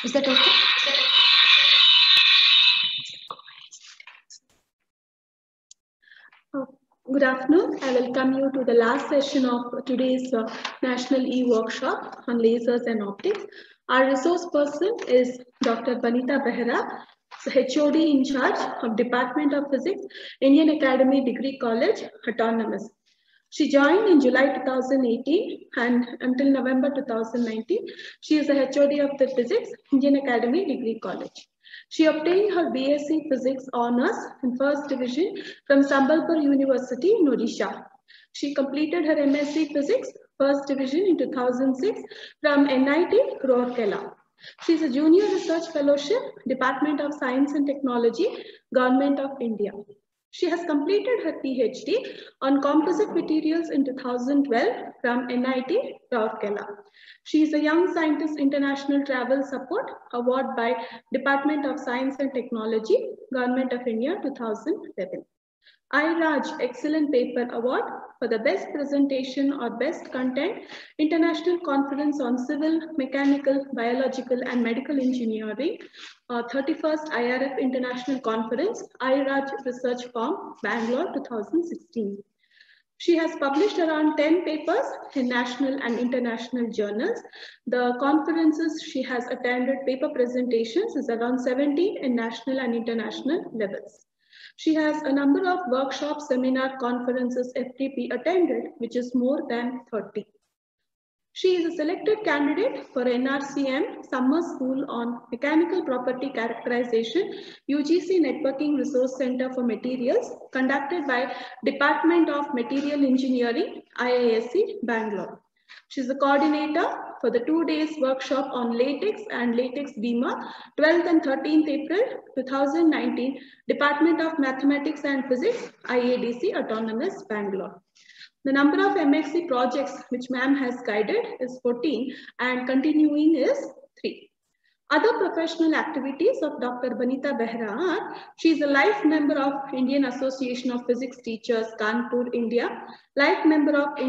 Is that okay? Good afternoon. I welcome you to the last session of today's National E-Workshop on lasers and optics. Our resource person is Dr. Vanita Behra, HOD in charge of Department of Physics, Indian Academy Degree College, Autonomous. She joined in July 2018 and until November 2019, she is the HOD of the Physics, Indian Academy Degree College. She obtained her BSc Physics Honours in First Division from Sambalpur University in Odisha. She completed her MSc Physics First Division in 2006 from NIT Rourkela. She is a Junior Research Fellowship, Department of Science and Technology, Government of India. She has completed her PhD on Composite Materials in 2012 from NIT Rourkela. She is a Young Scientist International Travel Support Award by Department of Science and Technology, Government of India 2011. iRaj Excellent Paper Award for the Best Presentation or Best Content, International Conference on Civil, Mechanical, Biological and Medical Engineering, 31st IRF International Conference, iRaj Research Farm, Bangalore 2016. She has published around 10 papers in national and international journals. The conferences she has attended, paper presentations, is around 70 in national and international levels. She has a number of workshops, seminar, conferences, FTP attended, which is more than 30. She is a selected candidate for NRCM Summer School on Mechanical Property Characterization, UGC Networking Resource Center for Materials, conducted by Department of Material Engineering, IISc, Bangalore. She is the coordinator for the 2 days workshop on latex and latex beamer, 12th and 13th April 2019, Department of Mathematics and Physics, IADC, Autonomous, Bangalore. The number of MXC projects which ma'am has guided is 14 and continuing is 3. Other professional activities of Dr. Vanita Behra are, she is a life member of Indian Association of Physics Teachers, Kanpur, India, life member of the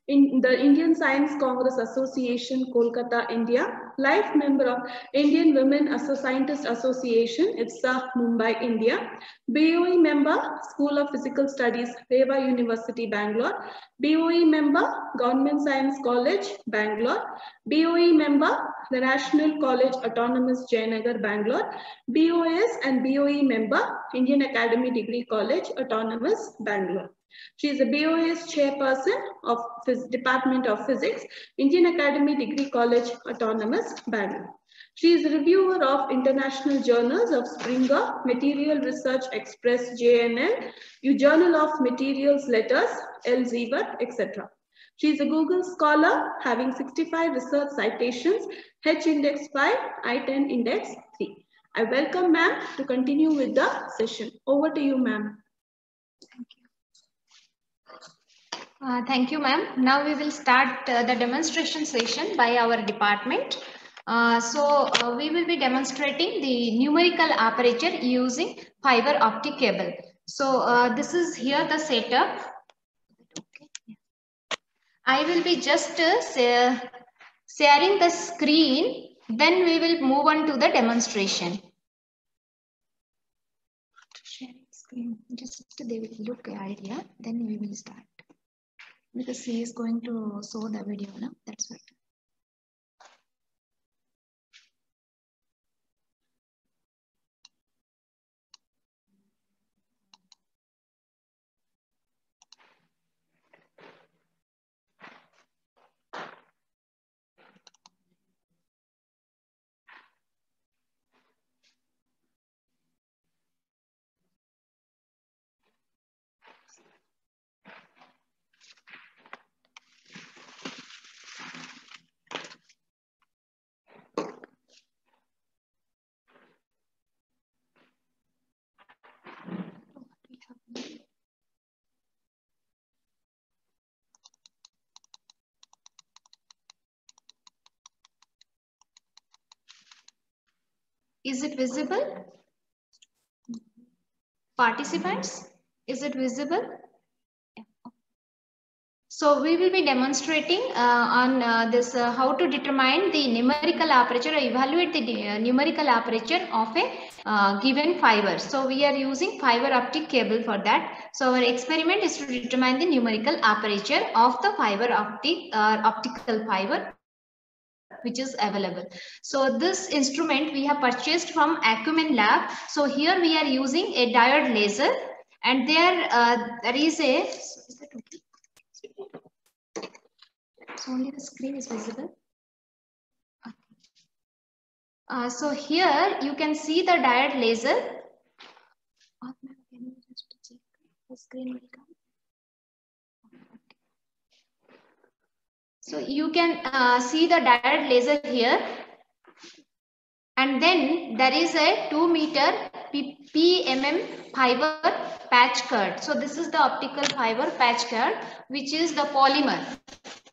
Indian Science Congress Association, Kolkata, India, life member of Indian Women Scientist Association, IPSA, Mumbai, India, BOE member, School of Physical Studies, Reva University, Bangalore, BOE member, Government Science College, Bangalore, BOE member, the National College Autonomous Jayanagar, Bangalore, BOS and BOE member, Indian Academy Degree College, Autonomous, Bangalore. She is a BOS chairperson of Department of Physics, Indian Academy Degree College, Autonomous, Bangalore. She is a reviewer of international journals of Springer, Material Research Express, JNL, Journal of Materials Letters, Elsevier, etc. She is a Google Scholar having 65 research citations, H index 5, I10 index 3. I welcome ma'am to continue with the session. Over to you, ma'am. Thank you, ma'am. Now we will start the demonstration session by our department. We will be demonstrating the numerical aperture using fiber optic cable. So this is here the setup. I will be just sharing the screen, then we will move on to the demonstration. Sharing screen, just they will look idea, then we will start. Because he is going to show the video now, that's right. Is it visible? Participants, is it visible? So we will be demonstrating on this how to determine the numerical aperture or evaluate the numerical aperture of a given fiber. So we are using fiber optic cable for that. So our experiment is to determine the numerical aperture of the fiber optical fiber which is available. So this instrument we have purchased from Acumen Lab. So here we are using a diode laser, and there is a, is that okay? So only the screen is visible. So here you can see the diode laser. Can you just check the screen will come? So you can see the diode laser here, and then there is a 2 meter PMM fiber patch cord. So this is the optical fiber patch cord, which is the polymer.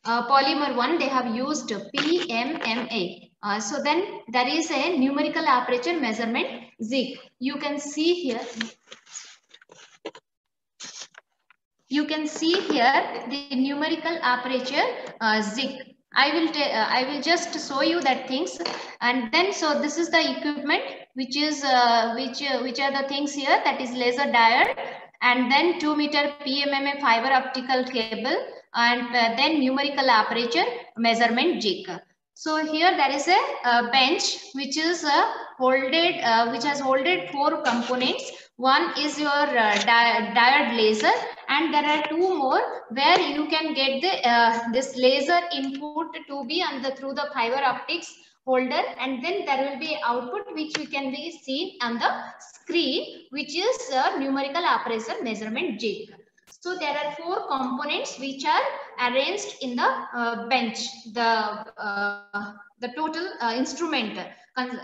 Polymer one, they have used PMMA. So then there is a numerical aperture measurement ZIG. You can see here. You can see here the numerical aperture ZIG. I will just show you that things, and then so this is the equipment which is which are the things here, that is laser diode, and then 2 meter PMMA fiber optical cable, and then numerical aperture measurement jig. So here there is a bench which is which has holded 4 components. One is your diode laser, and there are 2 more where you can get the this laser input to be through the fiber optics holder, and then there will be output which we can be seen on the screen, which is numerical aperture measurement jig. So there are 4 components which are arranged in the bench, the total instrument.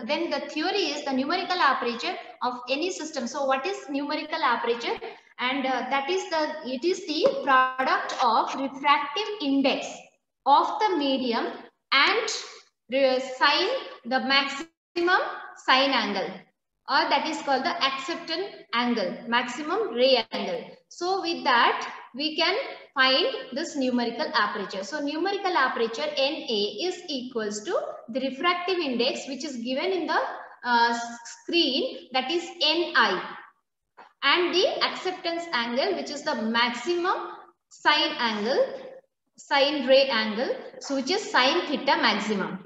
Then the theory is the numerical aperture of any system. So what is numerical aperture? And it is the product of refractive index of the medium and the maximum sine angle, or that is called the acceptance angle, maximum ray angle. So with that we can find this numerical aperture. So numerical aperture NA is equals to the refractive index which is given in the screen, that is Ni, and the acceptance angle which is the maximum sine angle, sine ray angle, so which is sine theta maximum.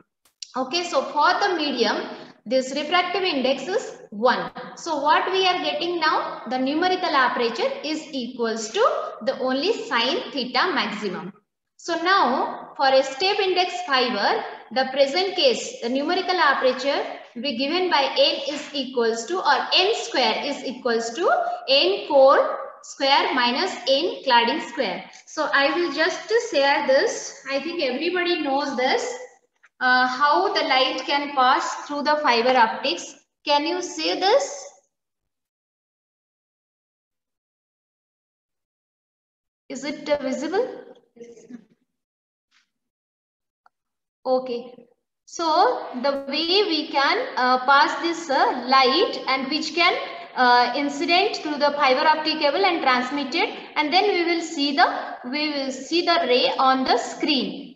Okay, so for the medium, this refractive index is 1. So what we are getting now, the numerical aperture is equals to the only sine theta maximum. So now for a step index fiber, the present case, the numerical aperture will be given by n is equals to, or n square is equals to n core square minus n cladding square. So I will just share this. I think everybody knows this. How the light can pass through the fiber optics. Can you see this? Is it visible? Okay. So the way we can pass this light, and which can incident through the fiber optic cable and transmit it, and then we will see the ray on the screen.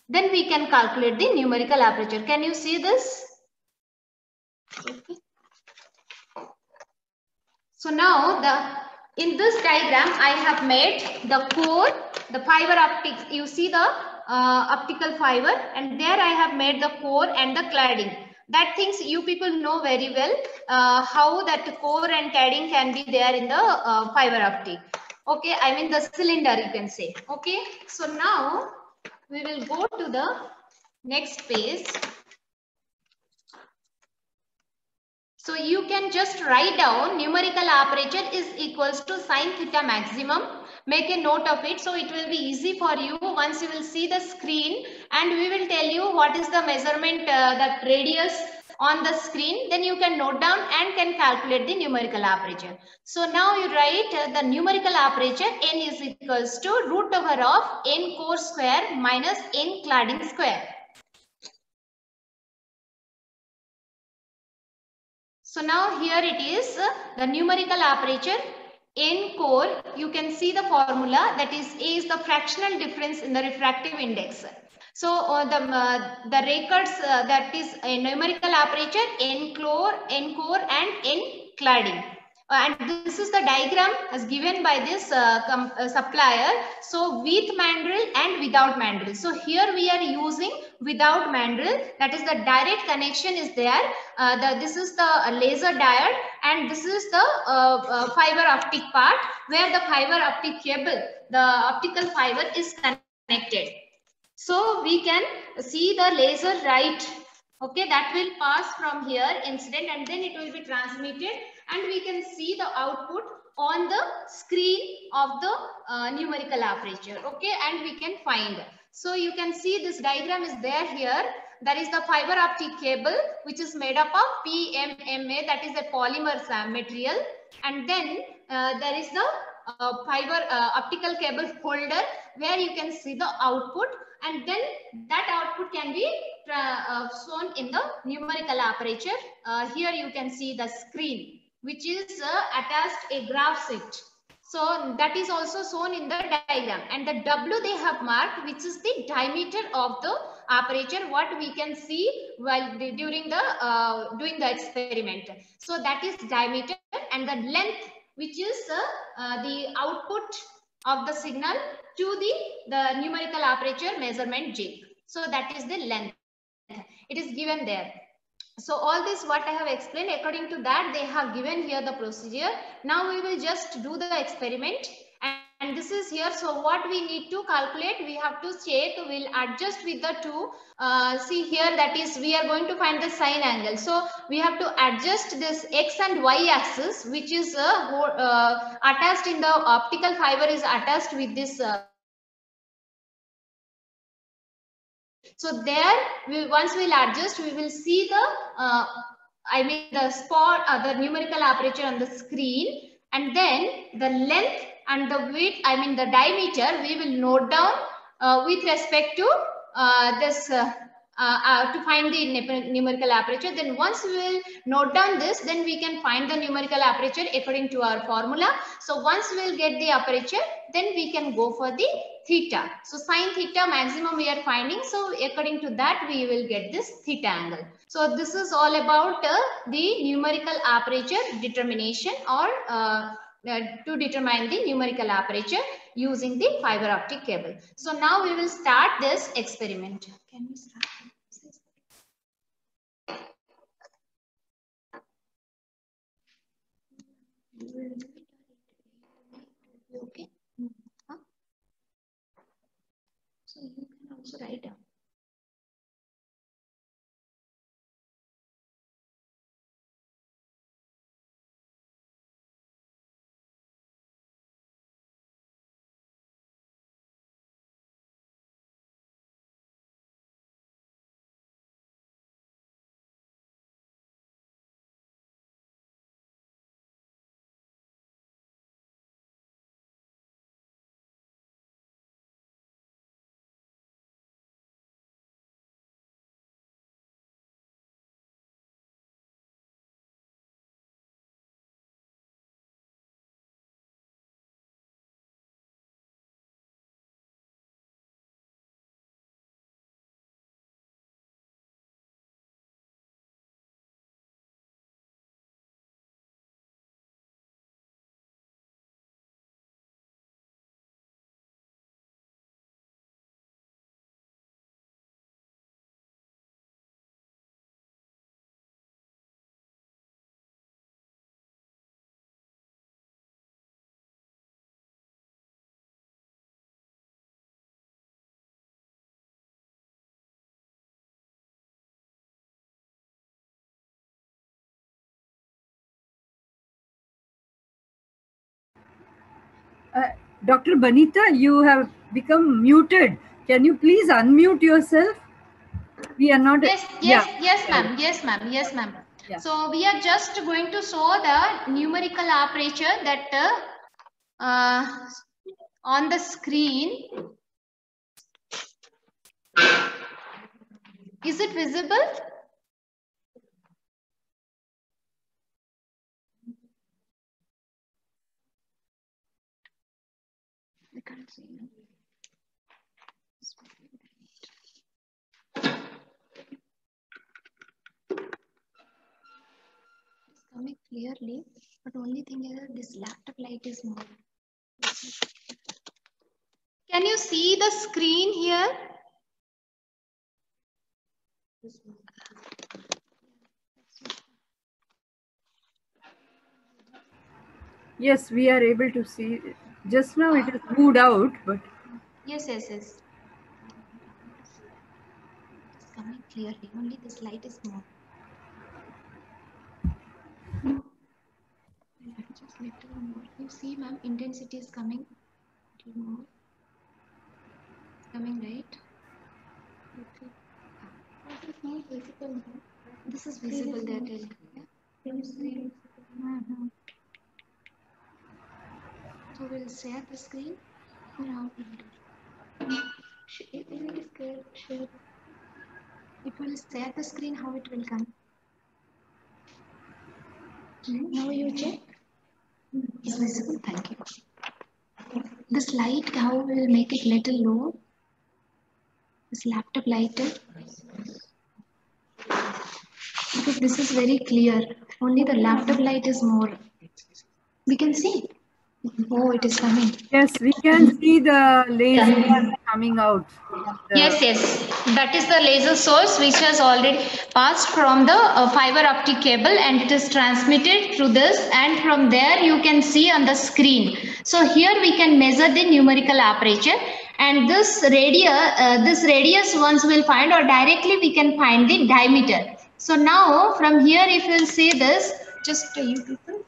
Then we can calculate the numerical aperture. Can you see this? Okay. So now in this diagram I have made the core, the fiber optics. You see the optical fiber, and there I have made the core and the cladding. That things you people know very well, how that core and cladding can be there in the fiber optic. Okay, I mean the cylinder, you can say. Okay, so now we will go to the next page. So you can just write down numerical aperture is equals to sine theta maximum. Make a note of it, so it will be easy for you once you will see the screen, and we will tell you what is the measurement, that radius on the screen. Then you can note down and can calculate the numerical aperture. So now you write the numerical aperture n is equals to root over of n core square minus n cladding square. So now here it is the numerical aperture N core, you can see the formula, that is A is the fractional difference in the refractive index. So the records that is a numerical aperture, N core and N cladding. And this is the diagram as given by this supplier. So with mandrel and without mandrel. So here we are using without mandrel, that is the direct connection is there. This is the laser diode, and this is the fiber optic part where the fiber optic cable, the optical fiber is connected. So we can see the laser right, okay, that will pass from here incident, and then it will be transmitted, and we can see the output on the screen of the numerical aperture, okay, and we can find. So you can see this diagram is there here. There is the fiber optic cable which is made up of PMMA, that is a polymer material, and then there is the fiber optical cable holder where you can see the output, and then that output can be shown in the numerical aperture. Here you can see the screen which is attached a graph sheet. So that is also shown in the diagram, and the W they have marked, which is the diameter of the aperture, what we can see while during the doing the experiment. So that is diameter, and the length, which is the output of the signal to the numerical aperture measurement jig. So that is the length. It is given there. So all this what I have explained, according to that they have given here the procedure. Now we will just do the experiment, and this is here. So what we need to calculate, we have to check, we'll adjust with the two. See here, that is we are going to find the sine angle. So we have to adjust this x and y axis, which is attached in the optical fiber, is attached with this so there once we'll adjust, we will see the the spot, the numerical aperture on the screen, and then the length and the width, the diameter, we will note down with respect to this to find the numerical aperture. Then once we will note down this, then we can find the numerical aperture according to our formula. So once we will get the aperture, then we can go for the theta. So sine theta maximum we are finding. So according to that, we will get this theta angle. So this is all about the numerical aperture determination, or to determine the numerical aperture using the fiber optic cable. So now we will start this experiment. Can we start? Okay. Huh? So you can also write down. Dr. Banita, you have become muted. Can you please unmute yourself? We are not. Yes, ma'am. Yes, ma'am. Yes, ma'am. Yeah. So we are just going to show the numerical aperture that on the screen. Is it visible? can't see. It's coming clearly, but only thing is this laptop light is more. Can you see the screen here? Yes, we are able to see. Just now it has moved out, but Yes. It's coming clearly. Only this light is more. Just little more. You see, ma'am, intensity is coming. Little more. It's coming, right? Okay. This is not visible. This is visible. That is. Can you see? So we'll share the screen. Now it is share. It will share the screen. How it will come? Now you check. It's visible. Thank you. This light, how will make it little low? This laptop light. Because this is very clear. Only the laptop light is more. We can see. Oh, it is coming. yes, we can see the laser coming out. Yes. That is the laser source which has already passed from the fiber optic cable, and it is transmitted through this, and from there you can see on the screen. So here we can measure the numerical aperture, and this radius once we'll find, or directly we can find the diameter. So now from here, if you'll see this, just you people.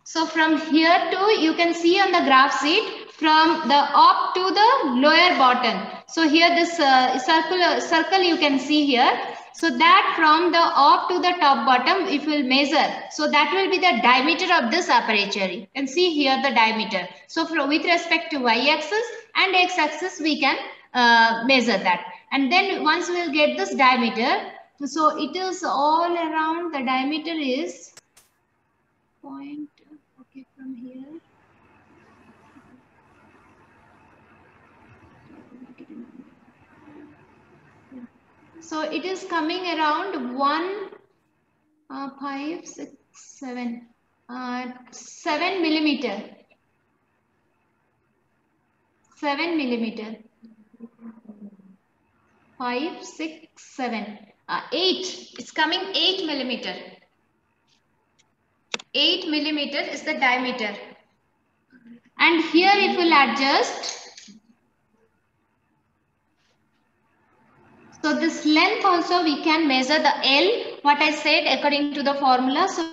So from here to, you can see on the graph sheet, from the up to the lower bottom. So here this circle you can see here. So that from the up to the top bottom, if we will measure, so that will be the diameter of this aperture. You can see here the diameter. So with respect to y-axis and x-axis, we can measure that. And then once we will get this diameter, so it is all around, the diameter is point. Okay, from here. So it is coming around 7 millimeter. 7 millimeter. 5, 6, 7. 8. It's coming 8 millimeter. 8 millimeter is the diameter. And here if we'll adjust, so this length also we can measure the L, what I said according to the formula. So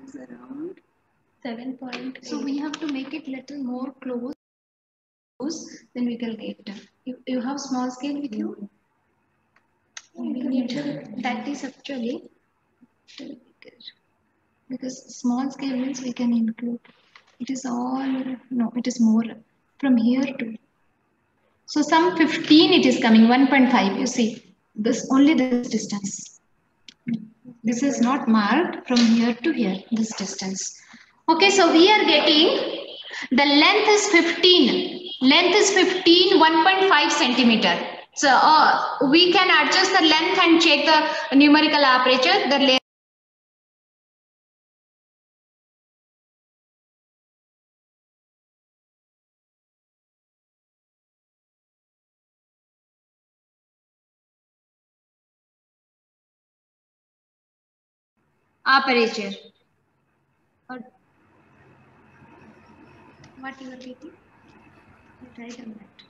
is around 7 point. So we have to make it little more close, then we can get done. You have small scale with you? We need to, that is actually because small scale means we can include. It is all, no, it is more from here to. So some 15 it is coming, 1.5. You see, this only this distance. This is not marked from here to here, this distance. Okay, so we are getting the length is 15. Length is 15, 1.5 centimeter. So we can adjust the length and check the numerical aperture. The aperture. Or what you are getting? Right on that.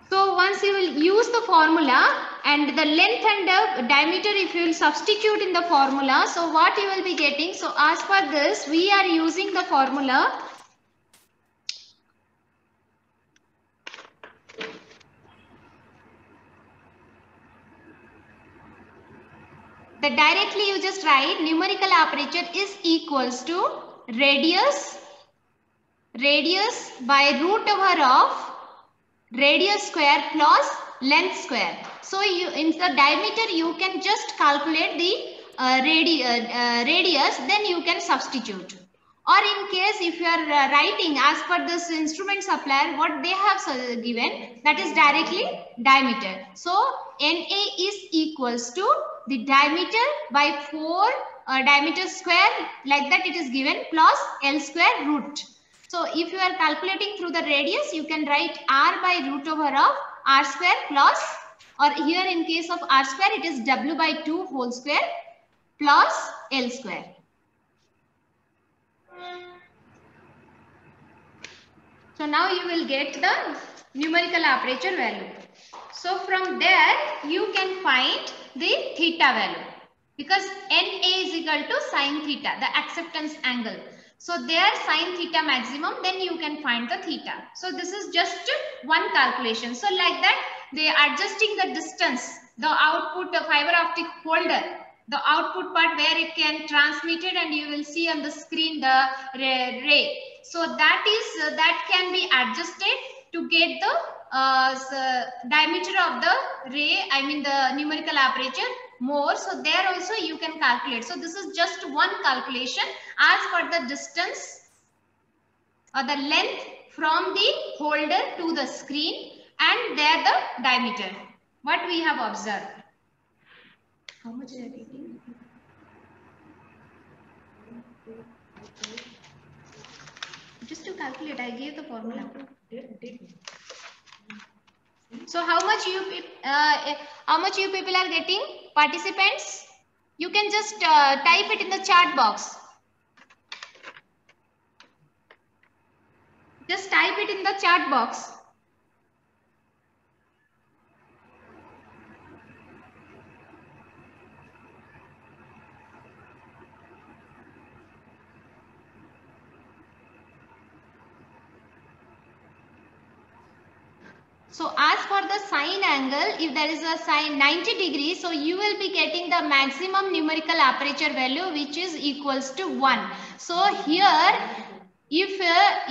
So once you will use the formula and the length and the diameter, if you will substitute in the formula, so what you will be getting? So as per this, we are using the formula the directly you just write numerical aperture is equals to radius by root over of radius square plus length square. So you in the diameter you can just calculate the radius, then you can substitute. Or in case if you are writing as per this instrument supplier what they have given, that is directly diameter. So NA is equals to the diameter by 4 diameter square, like that it is given, plus L square root. So if you are calculating through the radius, you can write R by root over of R square plus, or here in case of R square, it is W by 2 whole square plus L square. So now you will get the numerical aperture value. So from there, you can find the theta value, because NA is equal to sine theta, the acceptance angle. So there sine theta maximum, then you can find the theta. So this is just one calculation. So like that, they are adjusting the distance, the output of fiber optic holder, the output part where it can transmit it, and you will see on the screen the ray. So that can be adjusted to get the diameter of the ray, I mean the numerical aperture more. So there also you can calculate. So this is just one calculation as per the distance or the length from the holder to the screen, and there the diameter, what we have observed. How much is it? Just to calculate, I gave the formula. So how much you people are getting, participants? You can just type it in the chat box. Just type it in the chat box. So as for the sine angle, if there is a sine 90 degrees, so you will be getting the maximum numerical aperture value, which is equals to 1. So here, if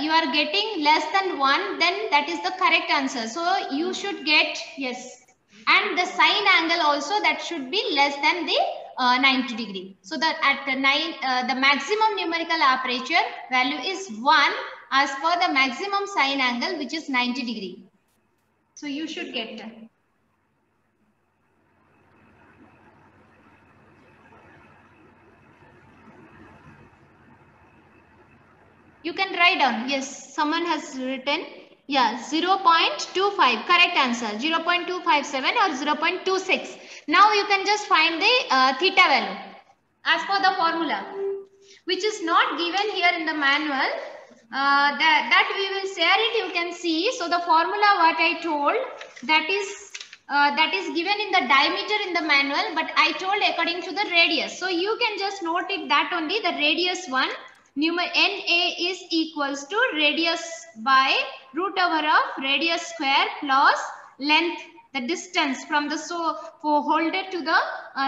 you are getting less than 1, then that is the correct answer. So you should get yes. And the sine angle also, that should be less than the 90 degree. So that at the maximum numerical aperture value is 1 as per the maximum sine angle, which is 90 degree. So you should get that. You can write down. Yes, someone has written. Yeah, 0.25. Correct answer. 0.257 or 0.26. Now you can just find the theta value as per the formula, which is not given here in the manual. That we will share it, you can see. So the formula what I told, that is given in the diameter in the manual, but I told according to the radius. So you can just note it that only, the radius one, NA is equals to radius by root over of radius square plus length, the distance from the holder to the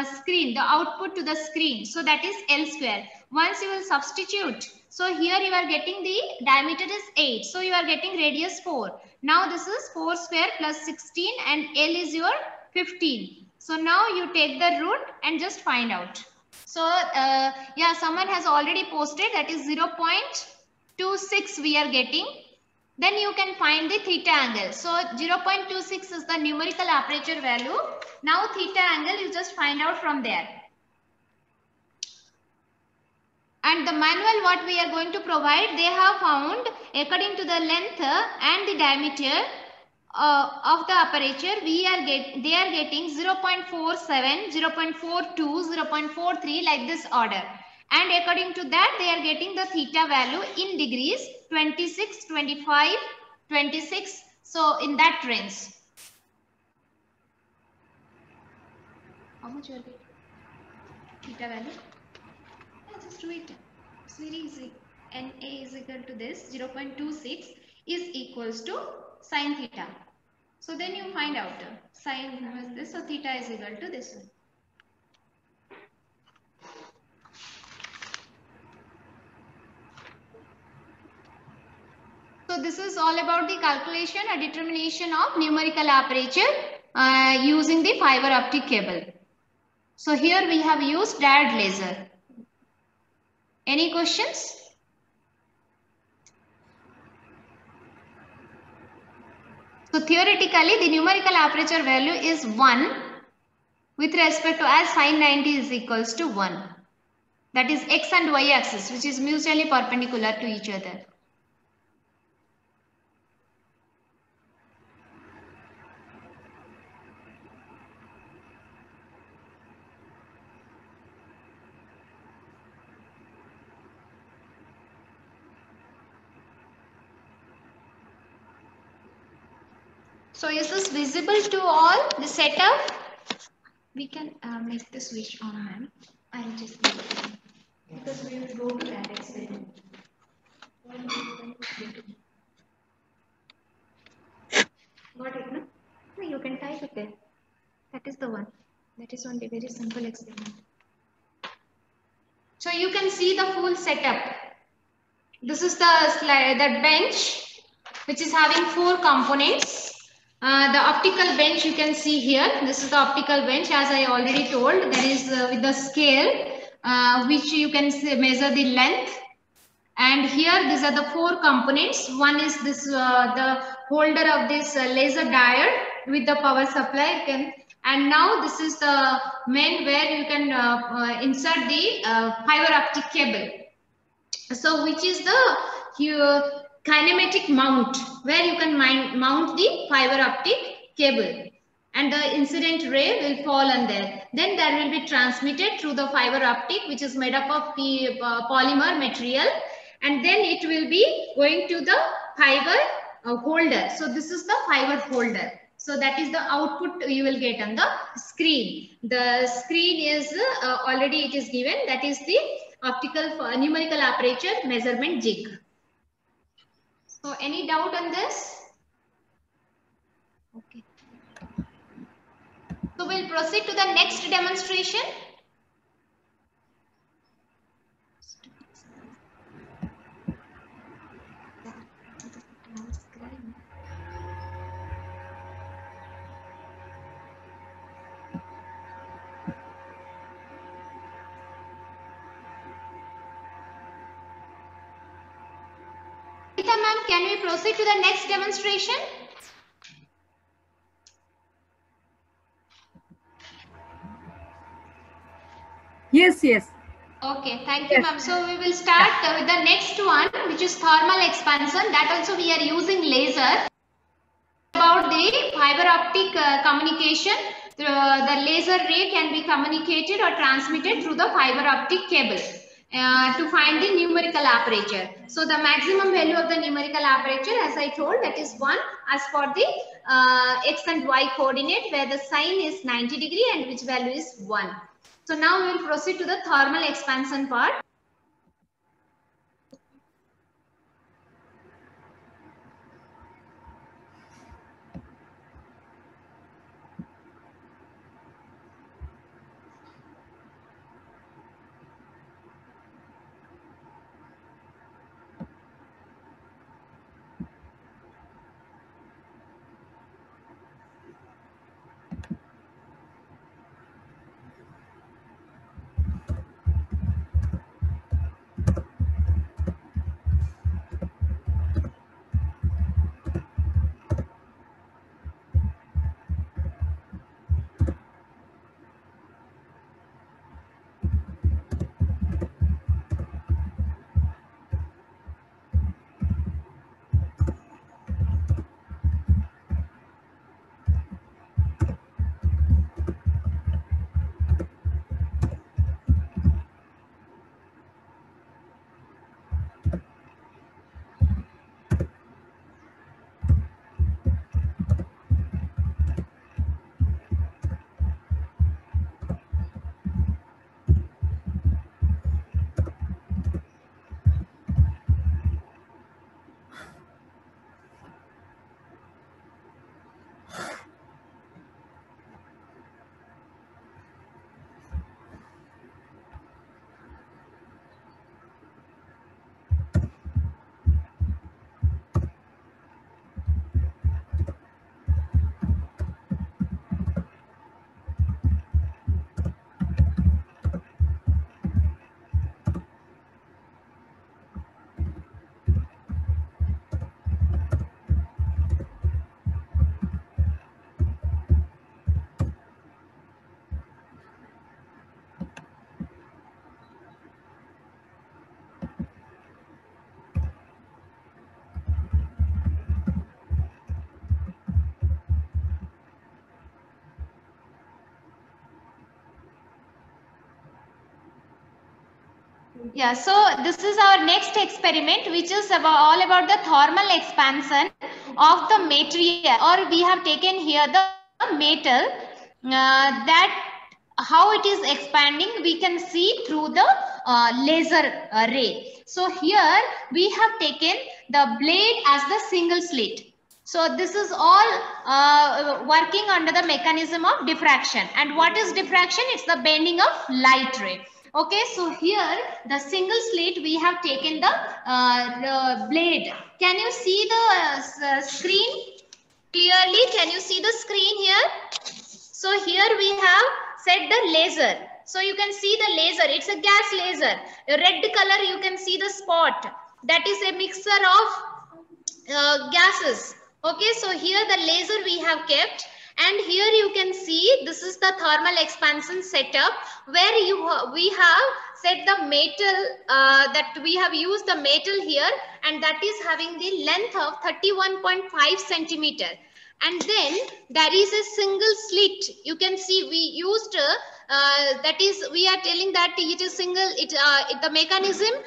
screen, the output to the screen. So that is L square. Once you will substitute, so here you are getting the diameter is 8. So you are getting radius 4. Now this is 4 square plus 16 and L is your 15. So now you take the root and just find out. So yeah, someone has already posted, that is 0.26 we are getting. Then you can find the theta angle. So 0.26 is the numerical aperture value. Now theta angle you just find out from there. And the manual what we are going to provide, they have found according to the length and the diameter of the aperture, they are getting 0.47, 0.42, 0.43 like this order. And according to that, they are getting the theta value in degrees, 26, 25, 26. So in that range. How much you are getting? Theta value? Just do it. It's very easy. NA is equal to this, 0.26 is equals to sine theta. So then you find out sine was this, so theta is equal to this one. So this is all about the calculation or determination of numerical aperture using the fiber optic cable. So here we have used diode laser. Any questions? So theoretically the numerical aperture value is 1 with respect to as sin 90 is equals to 1. That is x and y axis, which is mutually perpendicular to each other. So is this visible to all, the setup? We can make the switch on, ma'am. I'll just leave it because we will go to that experiment. Got it, no? No, you can type it there. That is the one. That is only very simple experiment. So you can see the full setup. This is the slide, that bench, which is having 4 components. The optical bench you can see here. This is the optical bench, as I already told. There is with the scale, which you can measure the length. And here these are the 4 components. One is this the holder of this laser diode with the power supply. And now this is the main where you can insert the fiber optic cable. So which is the kinematic mount where you can mount the fiber optic cable, and the incident ray will fall on there. Then that will be transmitted through the fiber optic, which is made up of polymer material, and then it will be going to the fiber holder. So this is the fiber holder. So that is the output you will get on the screen. The screen is already it is given. That is the optical numerical aperture measurement jig. So any doubt on this? Okay. So we'll proceed to the next demonstration. Ma'am, can we proceed to the next demonstration? Yes, yes. Okay, thank you, ma'am. So we will start with the next one, which is thermal expansion. That also we are using laser. About the fiber optic communication, the laser ray can be communicated or transmitted through the fiber optic cable. To find the numerical aperture. So the maximum value of the numerical aperture, as I told, that is 1 as for the x and y coordinate, where the sign is 90 degree and which value is 1. So now we will proceed to the thermal expansion part. Yeah, so this is our next experiment, which is all about the thermal expansion of the material, or we have taken here the metal, that how it is expanding we can see through the laser ray. So here we have taken the blade as the single slit. So this is all working under the mechanism of diffraction. And what is diffraction? It's the bending of light ray. Okay, so here the single slit we have taken the blade. Can you see the screen clearly? Can you see the screen here? So here we have set the laser. So you can see the laser. It's a gas laser. A red color you can see the spot. That is a mixture of gases. Okay, so here the laser we have kept, and here you can see this is the thermal expansion setup where we have set the metal, that we have used the metal here, and that is having the length of 31.5 centimeter. And then there is a single slit. You can see we used that is, we are telling that it is single, the mechanism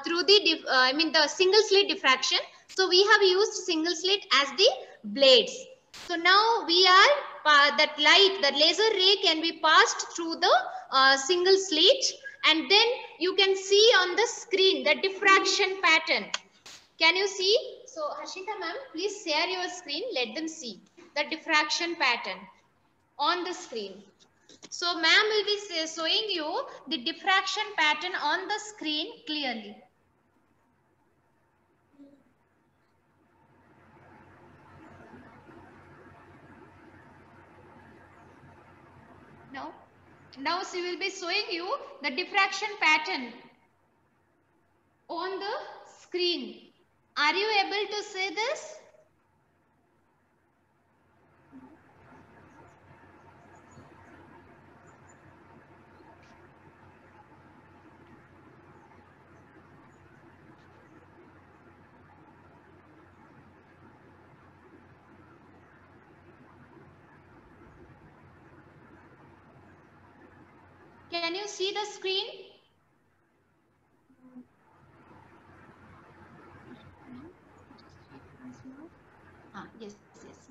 through the the single slit diffraction. So we have used single slit as the blades. So now we are that light, the laser ray can be passed through the single slit, and then you can see on the screen the diffraction pattern. Can you see? So Hashita ma'am, please share your screen. Let them see the diffraction pattern on the screen. So ma'am will be showing you the diffraction pattern on the screen clearly. Now she will be showing you the diffraction pattern on the screen. Are you able to see this? Can you see the screen? Yes.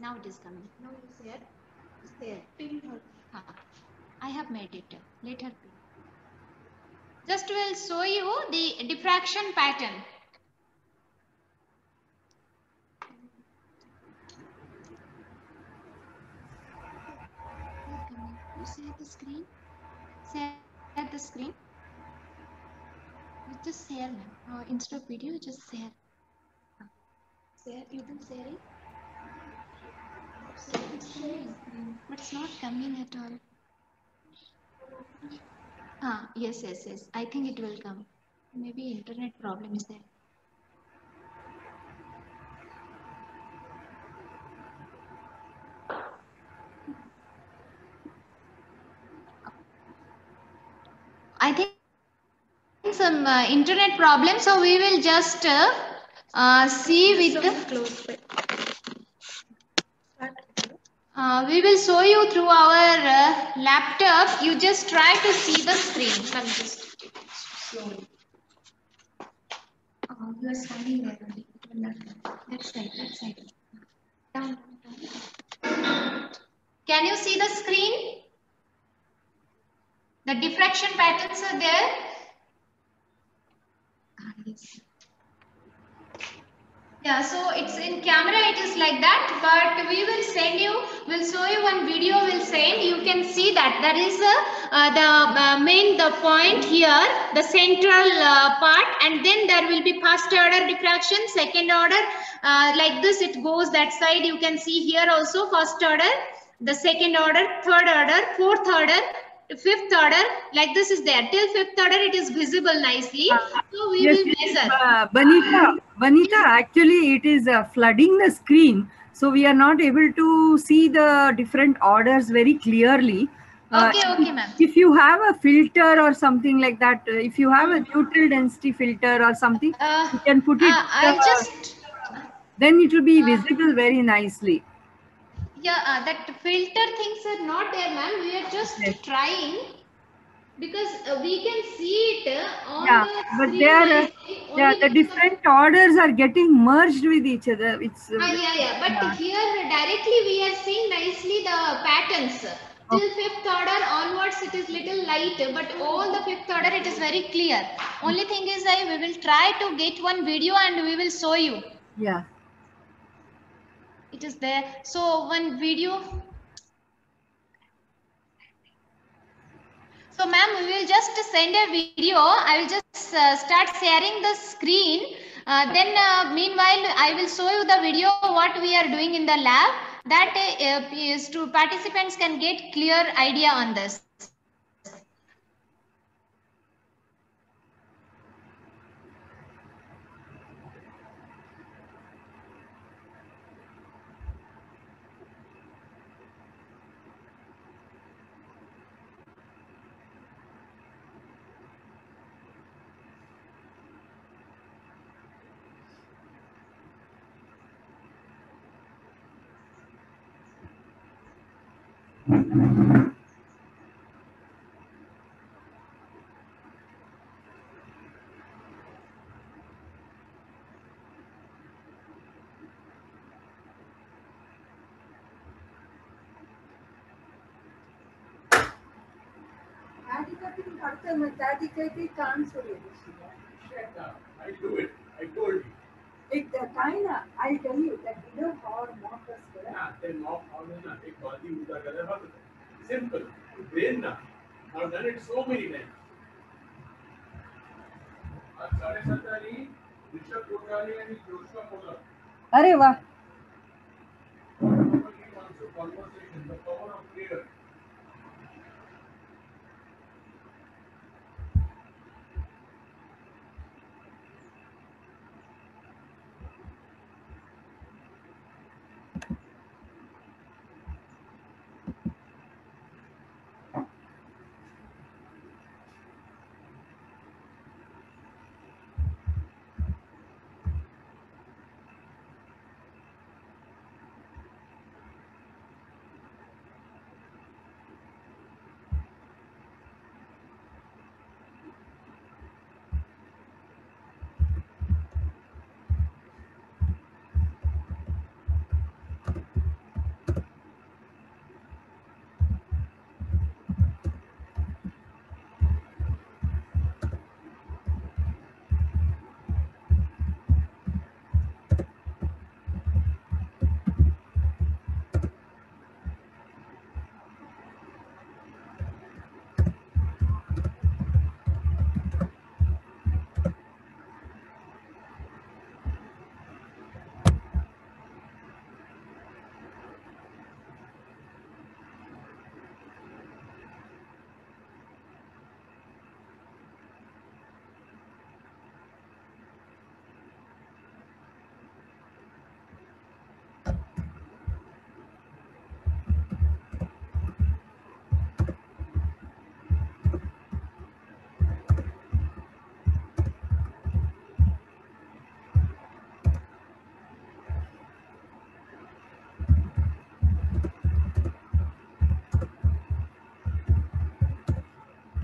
Now it is coming. Now it's there. It's there. I have made it. Let her be. Just will show you the diffraction pattern. You share the screen. Share the screen. You just share now. Instead of video, just share. Share. You can share it. It's coming, but it's not coming at all. Yes. I think it will come. Maybe internet problem is there. I think some internet problem, so we will just see with the we will show you through our laptop. You just try to see the screen. Come just slowly. You are standing there only. That side. Down. Can you see the screen? The diffraction patterns are there. Yes. Yeah, so it's in camera, it is like that, but we will send you, we'll show you one video, we'll send, you can see that there is the point here, the central part, and then there will be first order diffraction, second order, like this it goes that side. You can see here also first order, the second order, third order, fourth order, fifth order, like this is there. Till fifth order it is visible nicely. So we will measure. Vanita, actually it is flooding the screen. So we are not able to see the different orders very clearly. Okay, ma'am. If you have a filter or something like that, if you have a neutral density filter or something, you can put it. Then it will be visible very nicely. Yeah, that filter things are not there, ma'am. We are just trying. Because we can see it on the but screen. the different orders are getting merged with each other. It's But here directly we are seeing nicely the patterns. Till fifth order onwards it is little light, but all the fifth order it is very clear. Only thing is we will try to get one video and we will show you. Yeah. It is there. So one video. So ma'am, we will just send a video. I will just start sharing the screen. Then meanwhile, I will show you the video what we are doing in the lab. That is to participants can get clear idea on this. I do it. I told you. I'll tell you that below power motors. Then off how simple. Brain na. I've done it so many times. Arey wah. Conversation, the power of prayer.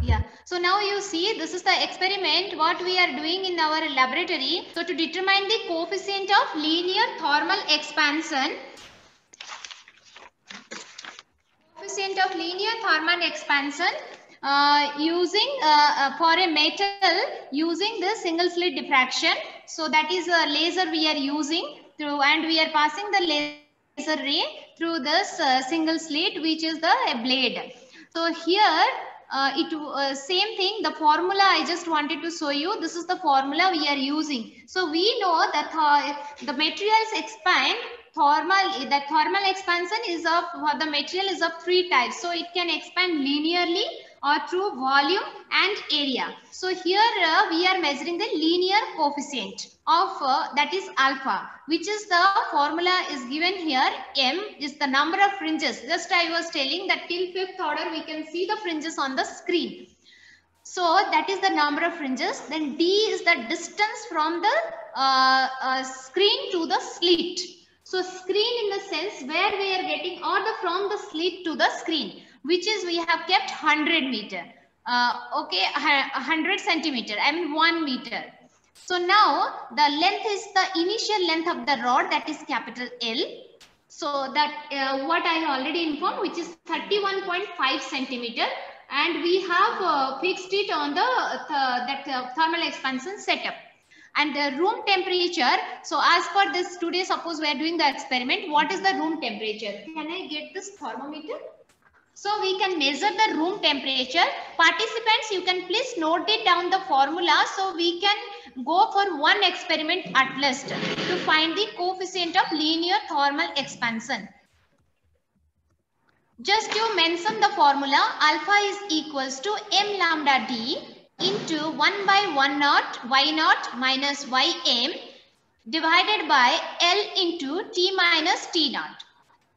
Yeah, so now you see this is the experiment what we are doing in our laboratory. So to determine the coefficient of linear thermal expansion, using for a metal using the single slit diffraction. So that is a laser we are using through, and we are passing the laser ray through this single slit, which is the blade. So here same thing, the formula I just wanted to show you. This is the formula we are using. So we know that the materials expand the thermal expansion is of the material is of three types. So it can expand linearly or through volume and area. So here we are measuring the linear coefficient of that is alpha, which is the formula is given here. M is the number of fringes. Just I was telling that till fifth order we can see the fringes on the screen. So that is the number of fringes. Then D is the distance from the screen to the slit. So screen in the sense where we are getting, or the from the slit to the screen, which is we have kept 100 meter. Okay, 100 centimeter, I mean 1 meter. So now the length is the initial length of the rod, that is capital L. So that what I already informed, which is 31.5 centimeter, and we have fixed it on the thermal expansion setup. And the room temperature, so as per this today, suppose we are doing the experiment, what is the room temperature? Can I get this thermometer? So we can measure the room temperature. Participants, you can please note it down the formula, so we can go for one experiment at least to find the coefficient of linear thermal expansion. Just to mention the formula, alpha is equals to m lambda d into 1 by 1 naught y naught minus ym divided by L into t minus t naught.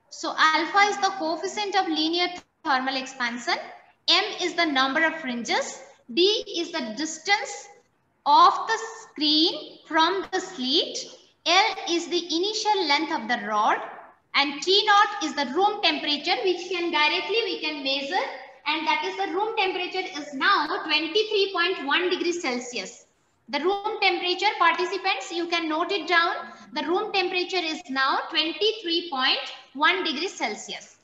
So alpha is the coefficient of linear thermal expansion, m is the number of fringes, d is the distance of the screen from the slit, L is the initial length of the rod, and T naught is the room temperature, which we can measure, and that is the room temperature is now 23.1 degrees Celsius. The room temperature, participants, you can note it down. The room temperature is now 23.1 degrees Celsius.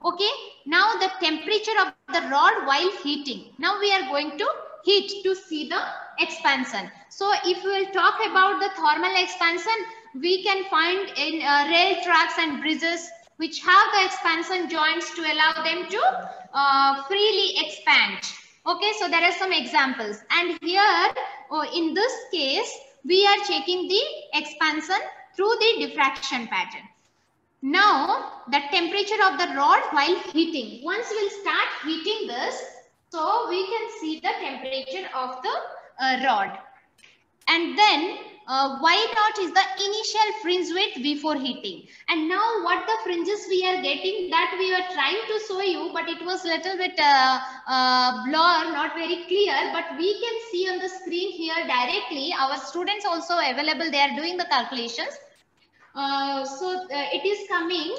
Okay, now the temperature of the rod while heating. Now we are going to heat to see the expansion. So if we will talk about the thermal expansion, we can find in rail tracks and bridges which have the expansion joints to allow them to freely expand. Okay, so there are some examples, and here in this case we are checking the expansion through the diffraction pattern. Now the temperature of the rod while heating. Once we'll start heating this, so we can see the temperature of the rod. And then y naught is the initial fringe width before heating. And now what the fringes we are getting, that we were trying to show you, but it was little bit blur, not very clear, but we can see on the screen here directly. Our students also available, they are doing the calculations. So it is coming.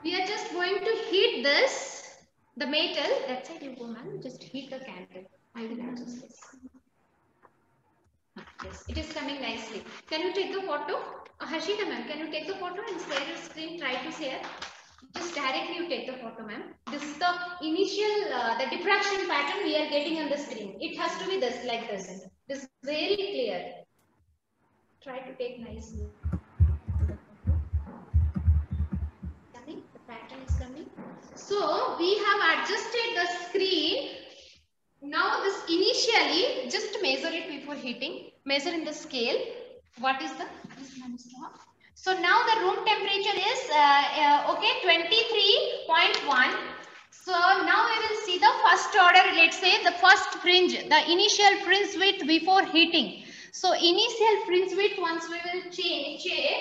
We are just going to heat this, the metal. That side you go, ma'am. Just heat the candle. I will adjust this. Yes, it is coming nicely. Can you take the photo? Harshita ma'am, can you take the photo and share your screen? Try to share. Just directly you take the photo, ma'am. This is the initial, the diffraction pattern we are getting on the screen. It has to be this, like this. This is very clear. Try to take nicely. Pattern is coming. So we have adjusted the screen. Now this initially, just measure it before heating. Measure in the scale. What is the? So now the room temperature is okay, 23.1. So now we will see the first order. Let's say the first fringe, the initial fringe width before heating. So initial fringe width once we will check.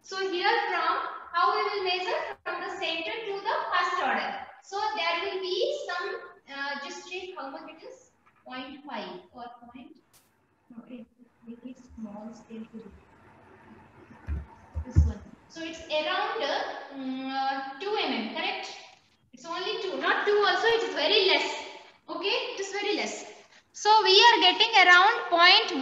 So here from how we will measure from the center to the first order. So there will be some, just check how much it is, 0.5 or point. No, it is small scale to this one. So it's around 2 mm, correct? It's only 2, not 2 also, it is very less. Okay, it is very less. So we are getting around 0.15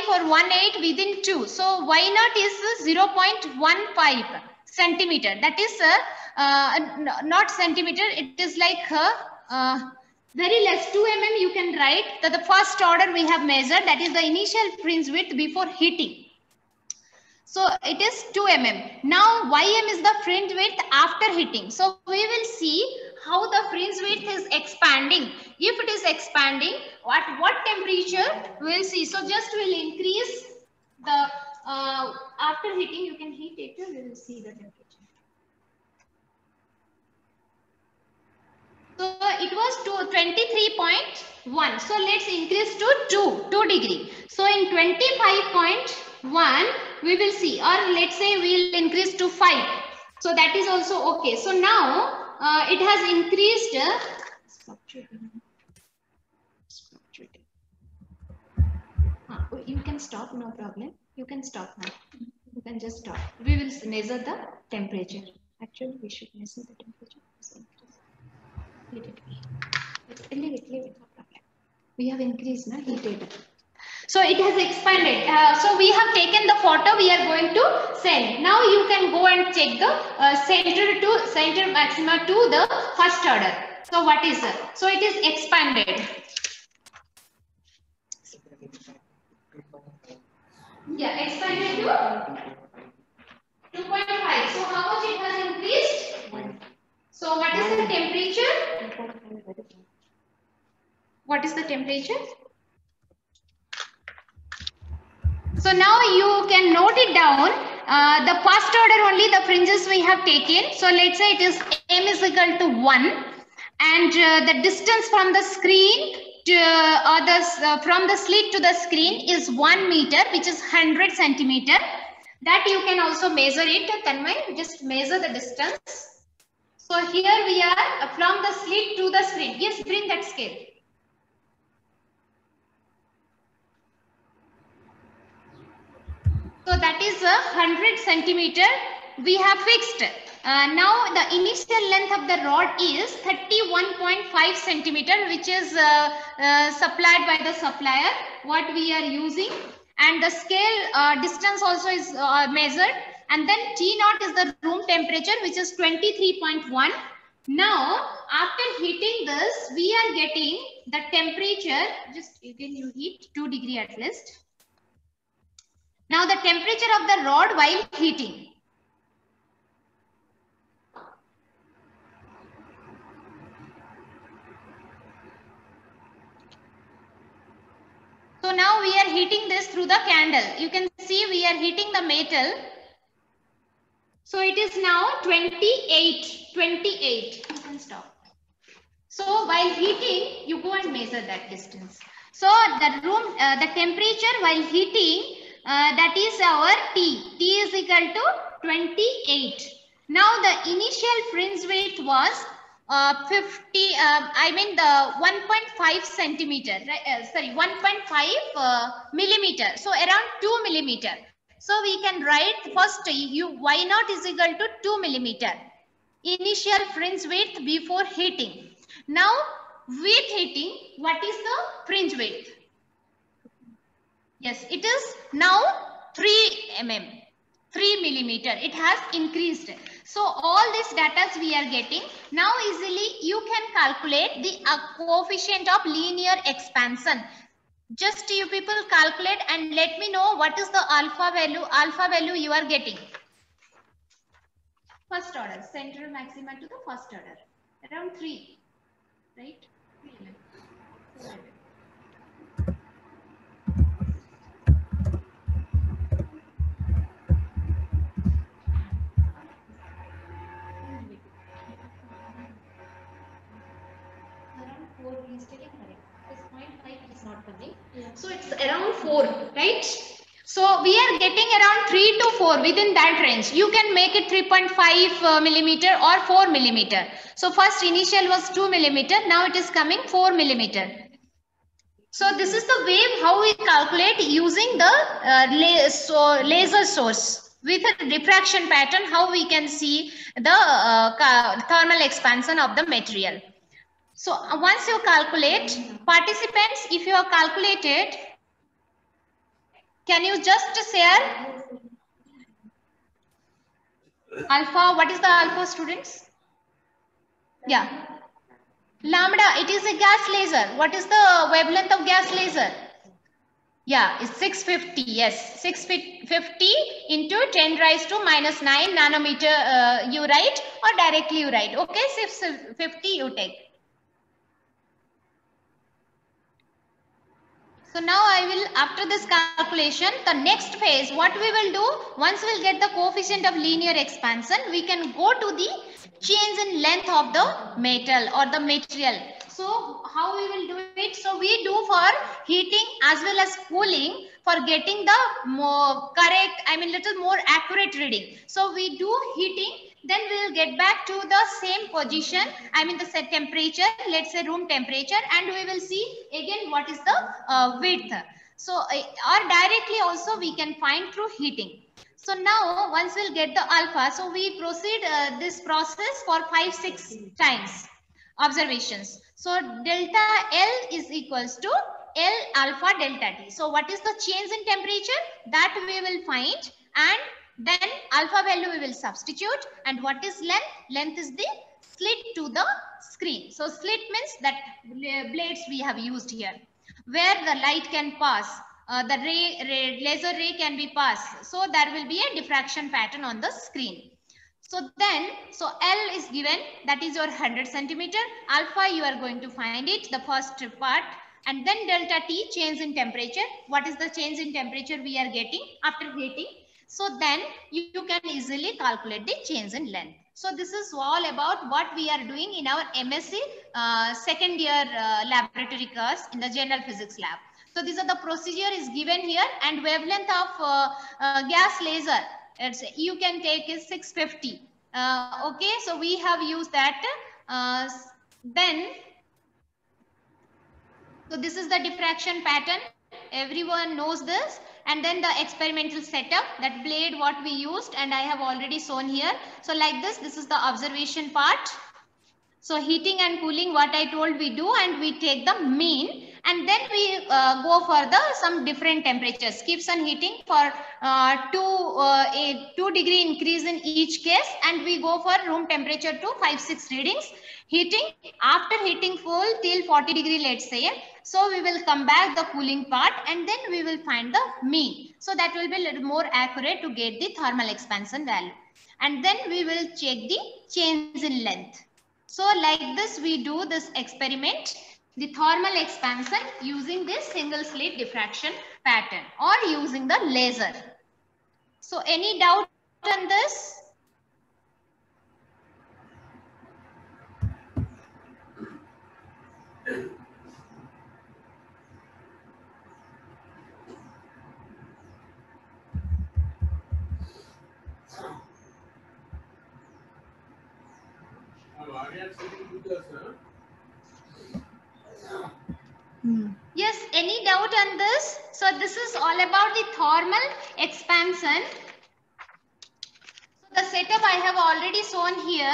or 18 within 2. So y naught is 0.15. centimeter. That is not centimeter. It is like very less, 2 mm. You can write that the first order we have measured, that is the initial fringe width before heating. So it is 2 mm. Now ym is the fringe width after heating. So we will see how the fringe width is expanding. If it is expanding, at what temperature we will see. So just will increase the after heating. You can heat it. We will see the temperature. So it was 23.1. So let's increase to 2 degree. So in 25.1 we will see, or let's say we will increase to 5. So that is also okay. So now it has increased. You can stop, no problem. You can stop now. You can just stop. We will measure the temperature. Actually, we should measure the temperature. Leave it, no problem. We have increased, na, heated. So it has expanded. So we have taken the photo. We are going to send. Now you can go and check the center maxima to the first order. So what is it? So it is expanded. Yeah, expanded to 2.5. So how much it has increased? So what is the temperature? What is the temperature? So now you can note it down. The first order only the fringes we have taken. So let's say it is m is equal to 1, and the distance from the screen to from the slit to the screen is 1 meter, which is 100 centimeter. That you can also measure it. Tanmay, just measure the distance. So here we are from the slit to the screen. Yes, bring that scale. So that is 100 centimeter we have fixed. Now the initial length of the rod is 31.5 centimeter, which is supplied by the supplier, what we are using. And the scale distance also is measured. And then T0 is the room temperature, which is 23.1. Now, after heating this, we are getting the temperature, just again you heat 2 degree at least. Now the temperature of the rod while heating. So now we are heating this through the candle. You can see we are heating the metal. So it is now 28. You can stop. So while heating, you go and measure that distance. So the temperature while heating, that is our T. T is equal to 28. Now the initial fringe width was 1.5 centimeter, right? 1.5 millimeter. So around 2 millimeter. So we can write first Y0 is equal to 2 millimeter. Initial fringe width before heating. Now with heating, what is the fringe width? Yes, it is now 3 mm, 3 millimeter. It has increased. So all these data we are getting. Now easily you can calculate the coefficient of linear expansion. Just you people calculate and let me know what is the alpha value you are getting. First order, central maxima to the first order. Around 3, right? 3 mm. So it's around 4, right? So we are getting around 3 to 4 within that range. You can make it 3.5 millimeter or 4 millimeter. So first initial was 2 millimeter. Now it is coming 4 millimeter. So this is the way how we calculate using the laser source with a diffraction pattern, how we can see the thermal expansion of the material. So once you calculate, participants, if you have calculated, can you just share? Alpha, what is the alpha, students? Yeah. Lambda, it is a gas laser. What is the wavelength of gas laser? Yeah, it's 650. Yes, 650 into 10 raised to minus 9 nanometer you write, or directly you write. Okay, 650 you take. So now I will, after this calculation, the next phase, what we will do, once we will get the coefficient of linear expansion, we can go to the change in length of the metal or the material. So how we will do it? So we do for heating as well as cooling for getting the more correct, little more accurate reading. So we do heating, then we will get back to the same position, the set temperature, let's say room temperature, and we will see again what is the width. So or directly also we can find through heating. So now once we'll get the alpha, so we proceed this process for 5-6 times observations. So delta L is equals to L alpha delta T. So what is the change in temperature? That we will find, and then alpha value we will substitute. And what is length? Length is the slit to the screen. So slit means that blades we have used here, where the light can pass, the laser ray can be passed. So there will be a diffraction pattern on the screen. So then, so L is given, that is your 100 centimeter. Alpha you are going to find it, the first part. And then delta T, change in temperature. What is the change in temperature we are getting after heating? So then you can easily calculate the change in length. So this is all about what we are doing in our MSc second year laboratory course in the general physics lab. So these are the procedure is given here, and wavelength of gas laser, you can take is 650. Okay, so we have used that. Then, so this is the diffraction pattern. Everyone knows this. And then the experimental setup, that blade what we used, and I have already shown here. So like this is the observation part. So heating and cooling, what I told we do, and we take the mean, and then we go for the some different temperatures. Keeps on heating for 2 degree increase in each case, and we go for room temperature to 5-6 readings. Heating, after heating full till 40 degree, let's say. So we will come back the cooling part, and then we will find the mean. So that will be a little more accurate to get the thermal expansion value. And then we will check the change in length. So like this, we do this experiment, the thermal expansion using this single slit diffraction pattern or using the laser. So any doubt on this? Yes, any doubt on this? So this is all about the thermal expansion. So the setup I have already shown here.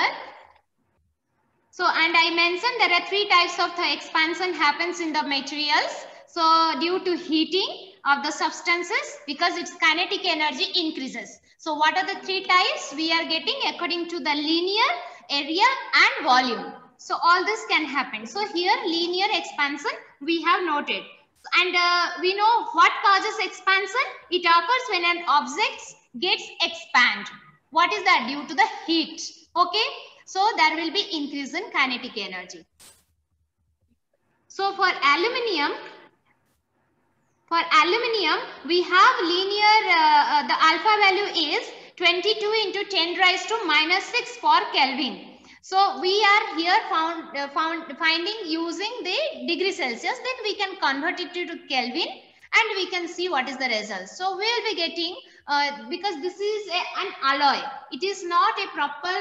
So, and I mentioned there are 3 types of the expansion happens in the materials. So due to heating of the substances, because its kinetic energy increases. So what are the 3 types we are getting according to the linear, area and volume? So all this can happen. So here linear expansion we have noted. And we know what causes expansion. It occurs when an object gets expanded. What is that? Due to the heat. Okay. So there will be increase in kinetic energy. So for aluminium we have linear, the alpha value is 22 into 10 raised to minus 6 for Kelvin. So we are here finding using the degree Celsius, then we can convert it to Kelvin and we can see what is the result. So we will be getting, because this is an alloy, it is not a proper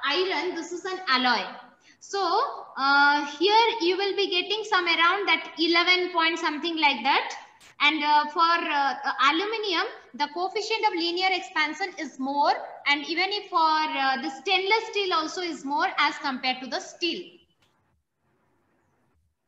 iron, this is an alloy. So here you will be getting some around that 11 point something like that. And for aluminium, the coefficient of linear expansion is more, and even if for the stainless steel also is more as compared to the steel.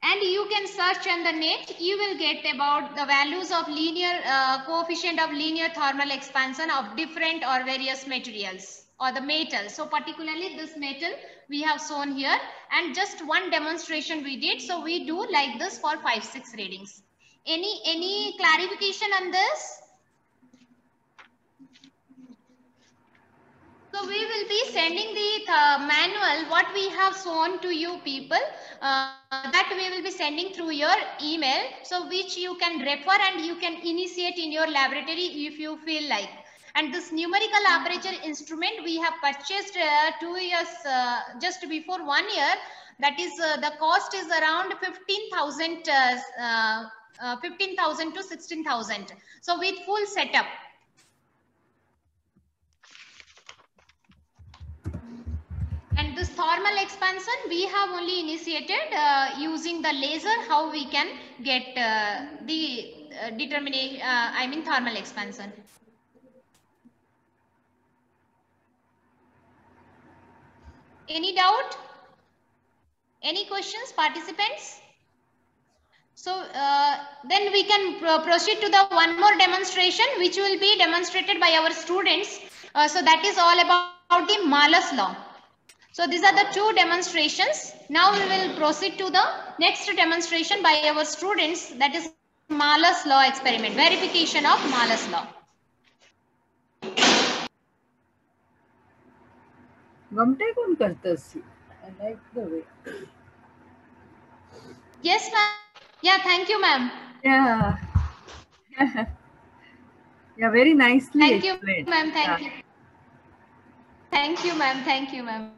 And you can search on the net, you will get about the values of linear coefficient of linear thermal expansion of different or various materials. or the metal. So particularly this metal we have shown here, and just one demonstration we did. So we do like this for 5-6 readings. Any clarification on this? So we will be sending the manual what we have shown to you people, that we will be sending through your email, so which you can refer and you can initiate in your laboratory if you feel like. And this numerical aperture instrument we have purchased 2 years, just before 1 year. That is the cost is around 15,000 15,000 to 16,000. So with full setup. And this thermal expansion we have only initiated using the laser, how we can get the determination, I mean thermal expansion. Any doubt? Any questions, participants? So then we can proceed to the one more demonstration which will be demonstrated by our students. So that is all about the Malus law. So these are the 2 demonstrations. Now we will proceed to the next demonstration by our students, that is Malus law experiment, verification of Malus law. Gamte kon kartas. I like the way. Yes, ma'am. Yeah, thank you, ma'am. Yeah. Yeah, very nicely Thank you, explained. ma'am. Thank you. Thank you, ma'am. Thank you, ma'am.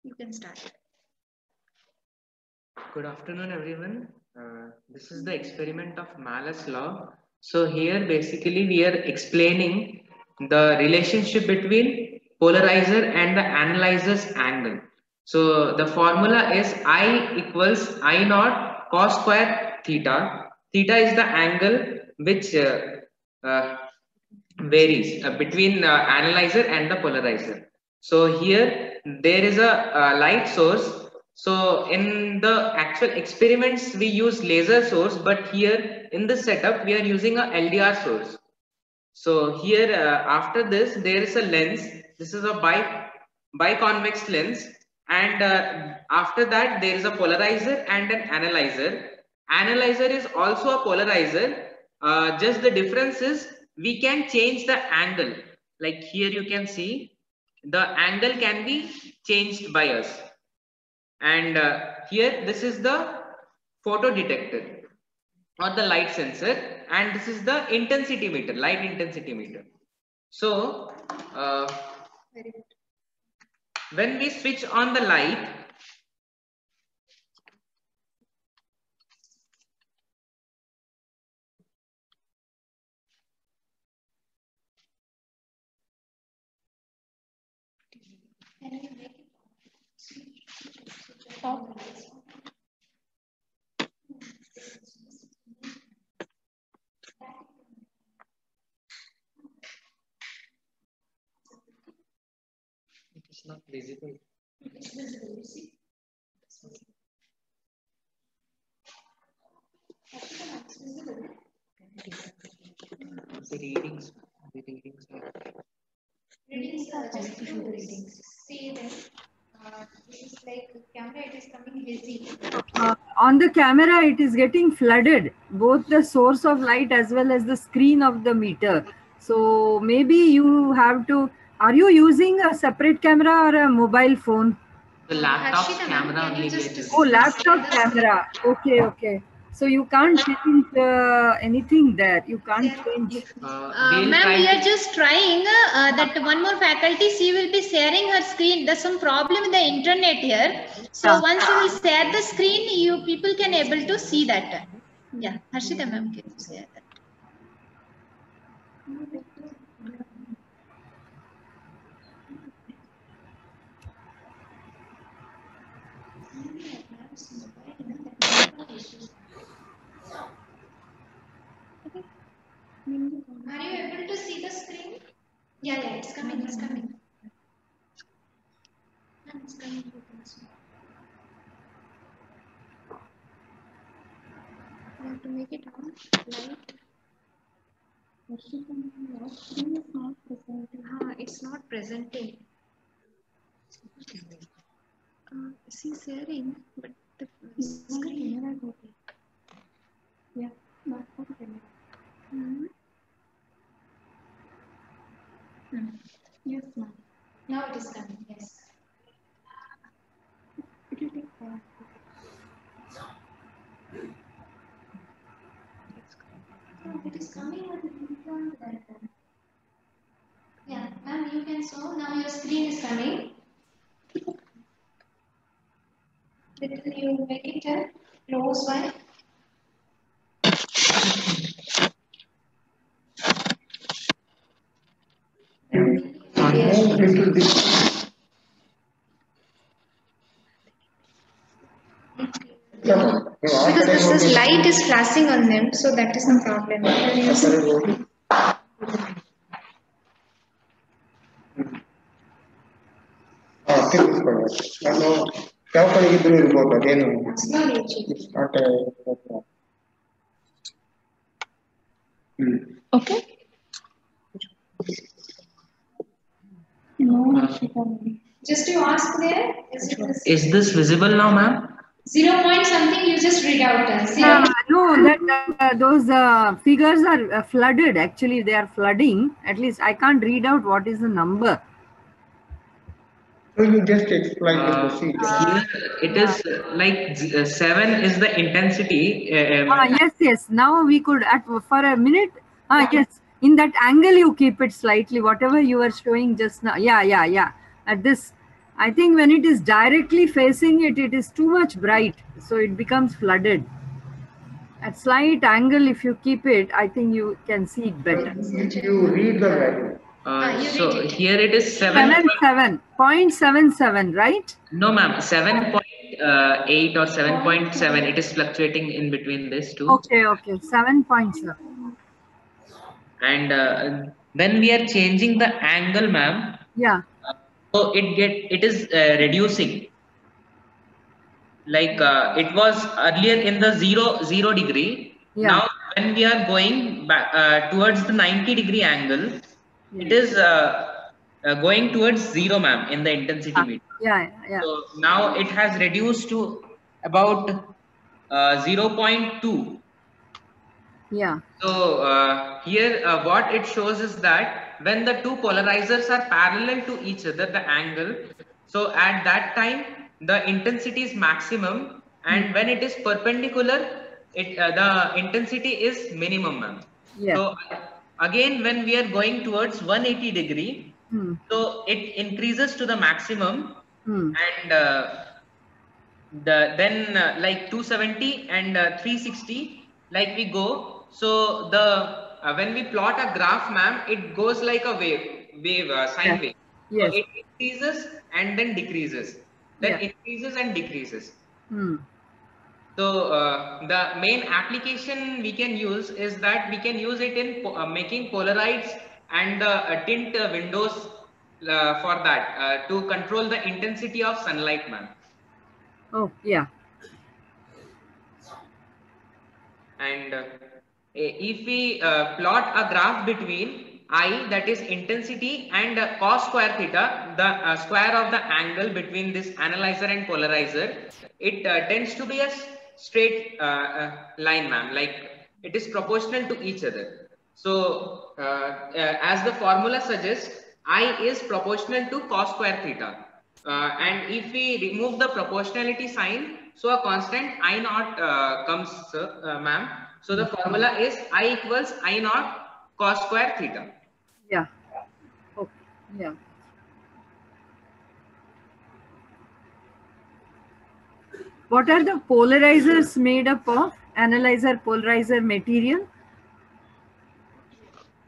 You can start. Good afternoon, everyone. This is the experiment of Malus law. So here basically we are explaining the relationship between polarizer and the analyzer's angle. So the formula is I equals I naught cos square theta. Theta is the angle which varies between analyzer and the polarizer. So here there is a light source. So in the actual experiments we use laser source, but here in this setup we are using a LDR source. So here after this there is a lens. This is a biconvex lens, and after that there is a polarizer and an analyzer. Analyzer is also a polarizer, Just the difference is we can change the angle. Like here you can see the angle can be changed by us. And here this is the photo detector or the light sensor, and this is the intensity meter, light intensity meter. So when we switch on the light, it is not visible. The readings are just to see that this is like camera, it is coming hazy. On the camera, it is getting flooded, both the source of light as well as the screen of the meter. So maybe you have to, are you using a separate camera or a mobile phone? The laptop camera only. Oh, laptop camera. Okay, okay. So you can't change anything there. You can't change. Ma'am, we are just trying that one more faculty, she will be sharing her screen. There's some problem with the internet here. So once you will share the screen, you people can able to see that. Yeah, Harshita ma'am can share that. Are you able to see the screen? Yeah, yeah, it's coming, it's coming. It's coming. You have to make it on light. It's not presenting. She's sharing, but the screen. Yeah, not for the camera. Yes, ma'am. Now it is coming, yes. It will take time. No, it is coming with the yeah, ma'am, you can show. Now your screen is coming. Little you make it close by. Because this light is flashing on them, so that is the problem. Okay. Just you ask there. Is this visible now, ma'am? 0 point something, you just read out. No, that those figures are flooded. Actually, they are flooding. At least I can't read out what is the number. So you just explain the procedure. Here it is like 7 is the intensity. Yes, yes. Now we could for a minute. Yes. In that angle, you keep it slightly. Whatever you were showing just now. Yeah. At this, I think when it is directly facing it, it is too much bright, so it becomes flooded. At slight angle, if you keep it, I think you can see it better. You read the value. So here it is 7.77, right? No, ma'am, 7.8 or 7.7. It is fluctuating in between these two. Okay, 7.7. And when we are changing the angle, ma'am, yeah. So it is reducing. Like it was earlier in the 0 degree. Yeah. Now when we are going back towards the 90-degree angle, it is going towards 0, ma'am, in the intensity meter. Yeah. So now it has reduced to about 0.2. Yeah. So here what it shows is that when the two polarizers are parallel to each other, the angle, so at that time the intensity is maximum, and when it is perpendicular, the intensity is minimum, ma'am. Yeah. So again, when we are going towards 180 degree, so it increases to the maximum, and then like 270 and 360, like we go. So the when we plot a graph, ma'am, it goes like a wave sine wave. So Yes. it increases and then decreases, then increases and decreases. So the main application we can use is that we can use it in making Polaroids and the tint windows for that to control the intensity of sunlight, ma'am. Oh, yeah. And if we plot a graph between I, that is intensity, and cos square theta, the square of the angle between this analyzer and polarizer, it tends to be a straight line, ma'am. Like it is proportional to each other. So as the formula suggests, I is proportional to cos square theta. And if we remove the proportionality sign, so a constant I naught comes, ma'am. So the formula is I equals I naught cos square theta. Yeah. Okay. Yeah. What are the polarizers made up of? Analyzer polarizer material?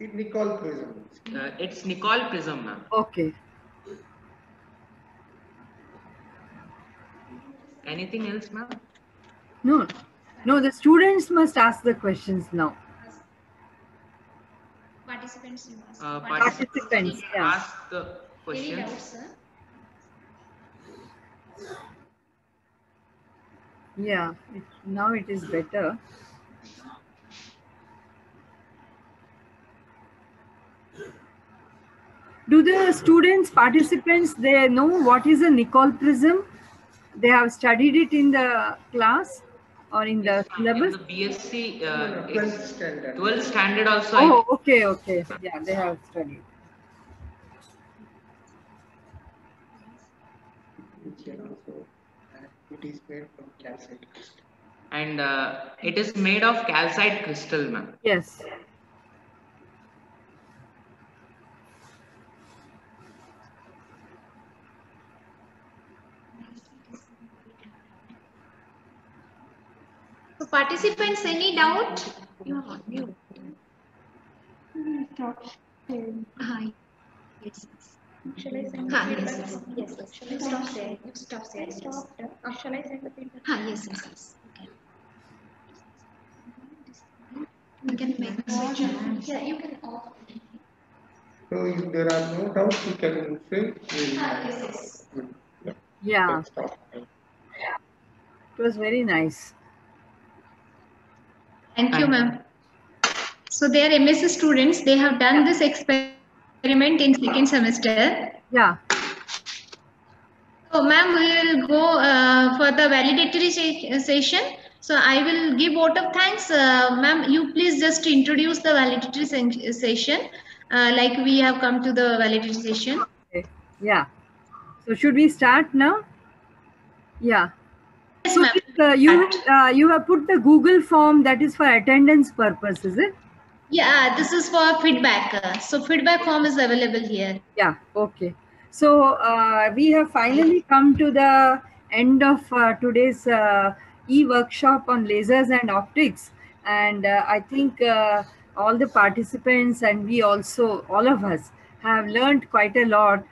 Nicol prism. It's Nicol prism, ma'am. Okay. Anything else, ma'am? No. No, the students must ask the questions now. Participants, you ask. Participants, yeah. Ask the Any questions. doubts, sir? Yeah, now it is better. Do the students, participants, they know what is a Nicol prism? They have studied it in the class or in the syllabus? In the BSc, 12th standard. 12th standard also. Oh, okay, okay. Yeah, they have studied. It is made from calcite crystal. And it is made of calcite crystal, ma'am. Yes. So participants, any doubt? Hi. Yes. Shall I send Huh, the yes, feedback? yes. Yes. Shall I Stop send- sharing. Stop sharing. Yes. Stopped. Shall I send the feedback? Yes, yes, yes. Okay. You can make a switch. Yeah, you can off. So if there are no doubts, you can say. Yes, yes. Yeah, Let's stop. it was very nice. Thank you, ma'am. So they are MSc students. They have done this experiment in second semester. Yeah. So, ma'am, we will go for the validatory session. So, I will give vote of thanks. Ma'am, you please just introduce the validatory session. Like we have come to the validatory session. Okay. Yeah. So should we start now? Yeah. Yes, So ma'am. you have put the Google form that is for attendance purpose, is it? Yeah, this is for feedback. So feedback form is available here. Yeah. Okay. So we have finally come to the end of today's e-workshop on lasers and optics, and I think all the participants and we also, all of us, have learned quite a lot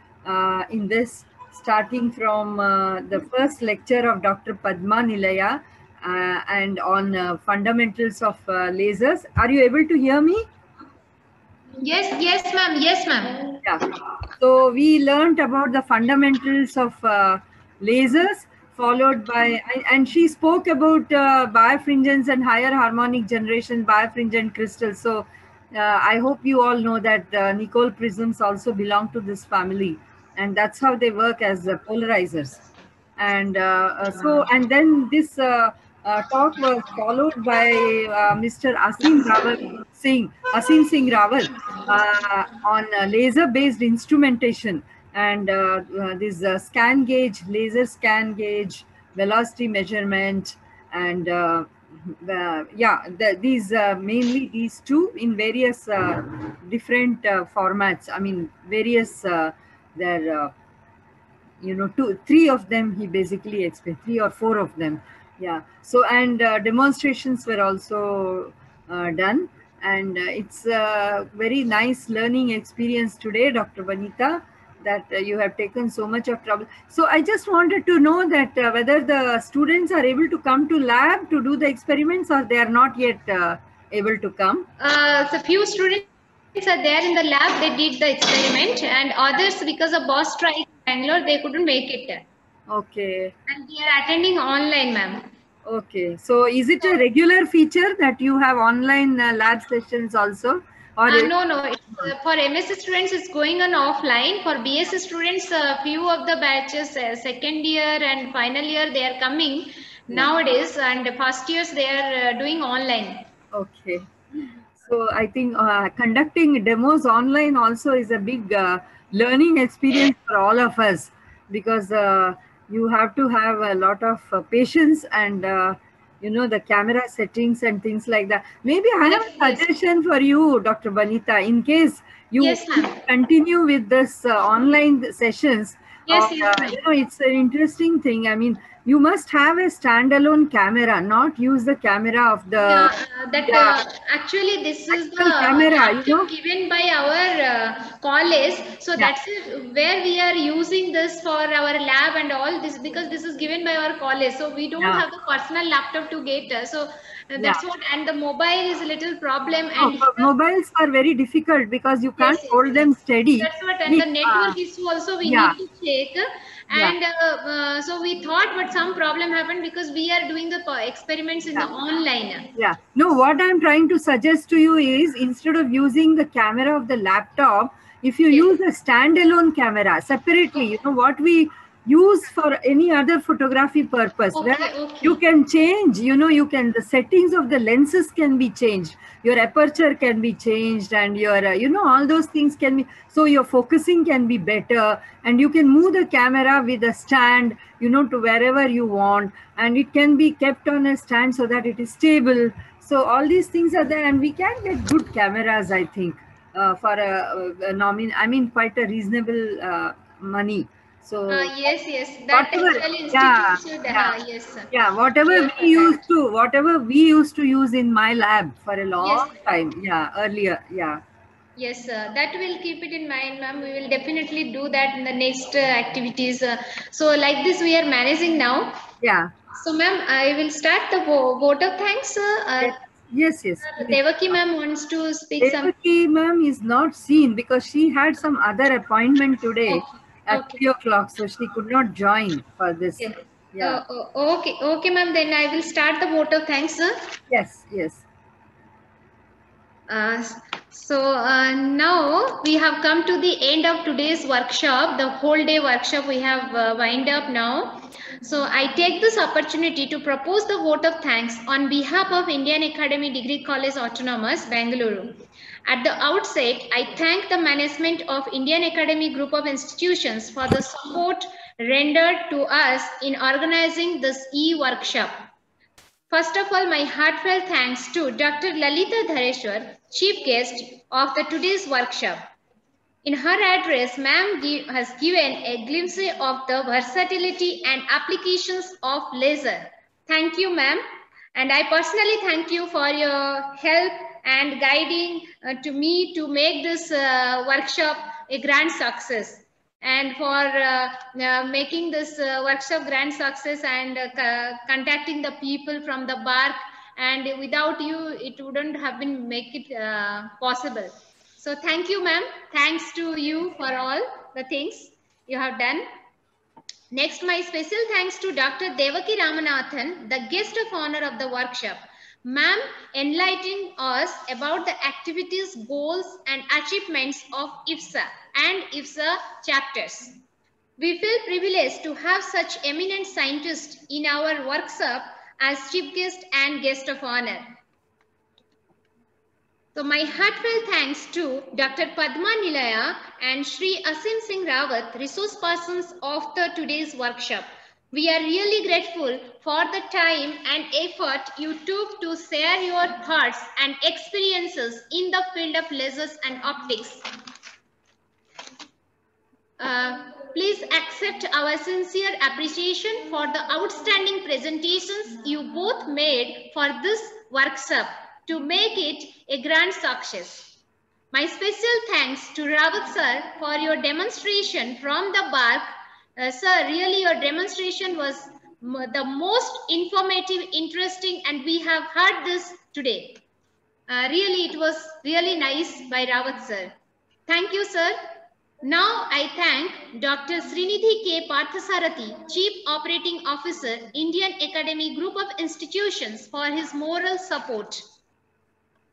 in this, starting from the first lecture of Dr. Padma Nilaya and on fundamentals of lasers. Are you able to hear me? Yes, yes, ma'am. Yes, ma'am. Yeah. So we learned about the fundamentals of lasers, followed by, and she spoke about birefringence and higher harmonic generation birefringent crystals. So I hope you all know that Nicol prisms also belong to this family, and that's how they work as polarizers. And and then this talk was followed by Mr. Asim Singh Rawal on laser-based instrumentation and this laser scan gauge, velocity measurement, and these mainly these two in various different formats. I mean, various their three of them he basically explained, three or four of them. Yeah. So, and demonstrations were also done. And it's a very nice learning experience today, Dr. Vanita, that you have taken so much of trouble. So I just wanted to know that whether the students are able to come to lab to do the experiments, or they are not yet able to come. So few students are there in the lab, they did the experiment, and others, because of bus strike in Bangalore, they couldn't make it. Okay. And they are attending online, ma'am. Okay, so is it a regular feature that you have online lab sessions also? Or no, it's, for MSc students it's going on offline. For BSc students, few of the batches, second year and final year, they are coming nowadays, and first years they are doing online. Okay, so I think conducting demos online also is a big learning experience for all of us, because you have to have a lot of patience and the camera settings and things like that. Maybe I have a suggestion for you, Dr. Vanita, in case you continue with this online sessions. Yes, it's an interesting thing. I mean, you must have a standalone camera, not use the camera of the. Actually, this is the camera, given by our college. So that's where we are using this for our lab and all this, because this is given by our college. So we don't have the personal laptop to get. So that's what, and the mobile is a little problem. And mobiles are very difficult because you can't hold them steady. That's what, and the network issue also we need to check. And so we thought, but some problem happened because we are doing the experiments in the online. Yeah. No, what I'm trying to suggest to you is, instead of using the camera of the laptop, if you use a standalone camera separately, what we use for any other photography purpose, you can change, the settings of the lenses can be changed, your aperture can be changed, and your all those things can be, so your focusing can be better, and you can move the camera with a stand to wherever you want, and it can be kept on a stand so that it is stable. So all these things are there, and we can get good cameras, I think, for quite a reasonable money. So yes, that institute should, whatever we used to use in my lab for a long time, earlier, Yes, that will keep it in mind, ma'am. We will definitely do that in the next activities. So like this, we are managing now. Yeah. So, ma'am, I will start the vote of thanks. Yes. Devaki ma'am wants to speak. Devaki ma'am is not seen because she had some other appointment today at 3 o'clock, so she could not join for this. Yeah. Okay, ma'am. Then I will start the vote of thanks. Yes. Now we have come to the end of today's workshop. The whole day workshop we have wind up now. So I take this opportunity to propose the vote of thanks on behalf of Indian Academy Degree College Autonomous, Bengaluru. At the outset, I thank the management of Indian Academy Group of Institutions for the support rendered to us in organizing this e-workshop. First of all, my heartfelt thanks to Dr. Lalita Dhareshwar, chief guest of today's workshop. In her address, ma'am has given a glimpse of the versatility and applications of laser. Thank you, ma'am. And I personally thank you for your help and guiding to me to make this workshop a grand success, and for making this workshop grand success, and contacting the people from the BARC, and without you it wouldn't have been make it possible. So thank you, ma'am. Thanks to you for all the things you have done. Next, my special thanks to Dr. Devaki Ramanathan, the guest of honor of the workshop. Ma'am enlightening us about the activities, goals and achievements of IFSA and IFSA chapters. We feel privileged to have such eminent scientists in our workshop as chief guest and guest of honor. So my heartfelt thanks to Dr. Padma Nilaya and Shri Asim Singh Rawat, resource persons of today's workshop. We are really grateful for the time and effort you took to share your thoughts and experiences in the field of lasers and optics. Please accept our sincere appreciation for the outstanding presentations you both made for this workshop to make it a grand success. My special thanks to Rawat sir for your demonstration from the BARC. Sir, really your demonstration was the most informative, interesting, and we have heard this today. Really, it was really nice by Rawat sir. Thank you, sir. Now I thank Dr. Srinidhi K. Parthasarathi, Chief Operating Officer, Indian Academy Group of Institutions, for his moral support.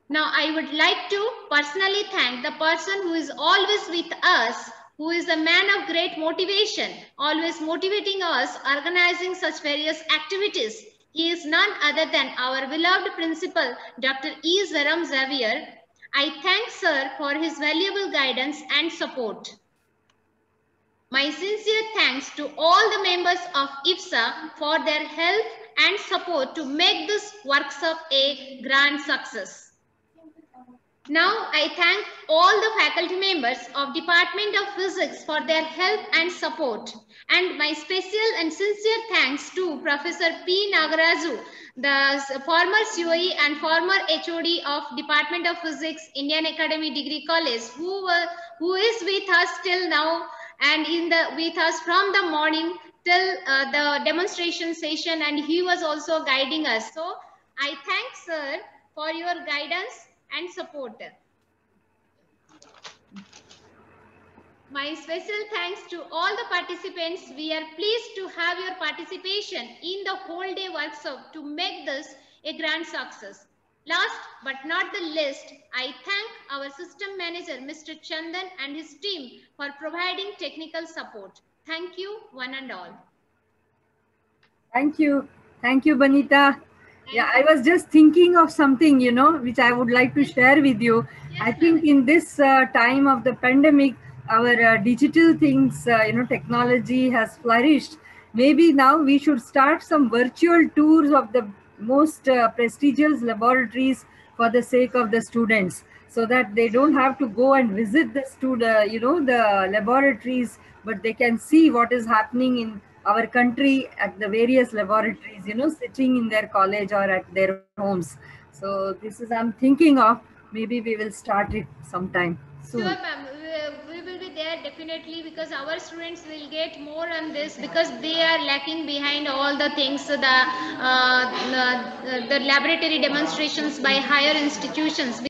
Now I would like to personally thank the person who is always with us, who is a man of great motivation, always motivating us, organizing such various activities. He is none other than our beloved principal, Dr. E. Zaram Xavier. I thank sir for his valuable guidance and support. My sincere thanks to all the members of IPSA for their help and support to make this workshop a grand success. Now I thank all the faculty members of Department of Physics for their help and support. And my special and sincere thanks to Professor P. Nagaraju, the former COE and former HOD of Department of Physics, Indian Academy Degree College, who is with us till now and with us from the morning till the demonstration session, and he was also guiding us. So I thank sir for your guidance and support. My special thanks to all the participants. We are pleased to have your participation in the whole day workshop to make this a grand success. Last but not the least, I thank our system manager, Mr. Chandan, and his team for providing technical support. Thank you, one and all. Thank you. Thank you, Banita. Yeah, I was just thinking of something, which I would like to share with you. Yes, I think in this time of the pandemic, our digital things, technology has flourished. Maybe now we should start some virtual tours of the most prestigious laboratories for the sake of the students, so that they don't have to go and visit the the laboratories, but they can see what is happening in our country at the various laboratories, sitting in their college or at their homes. So this is, I'm thinking of, maybe we will start it sometime soon. Sure, ma'am. We will be there definitely, because our students will get more on this, because they are lacking behind all the things, the laboratory demonstrations by higher institutions.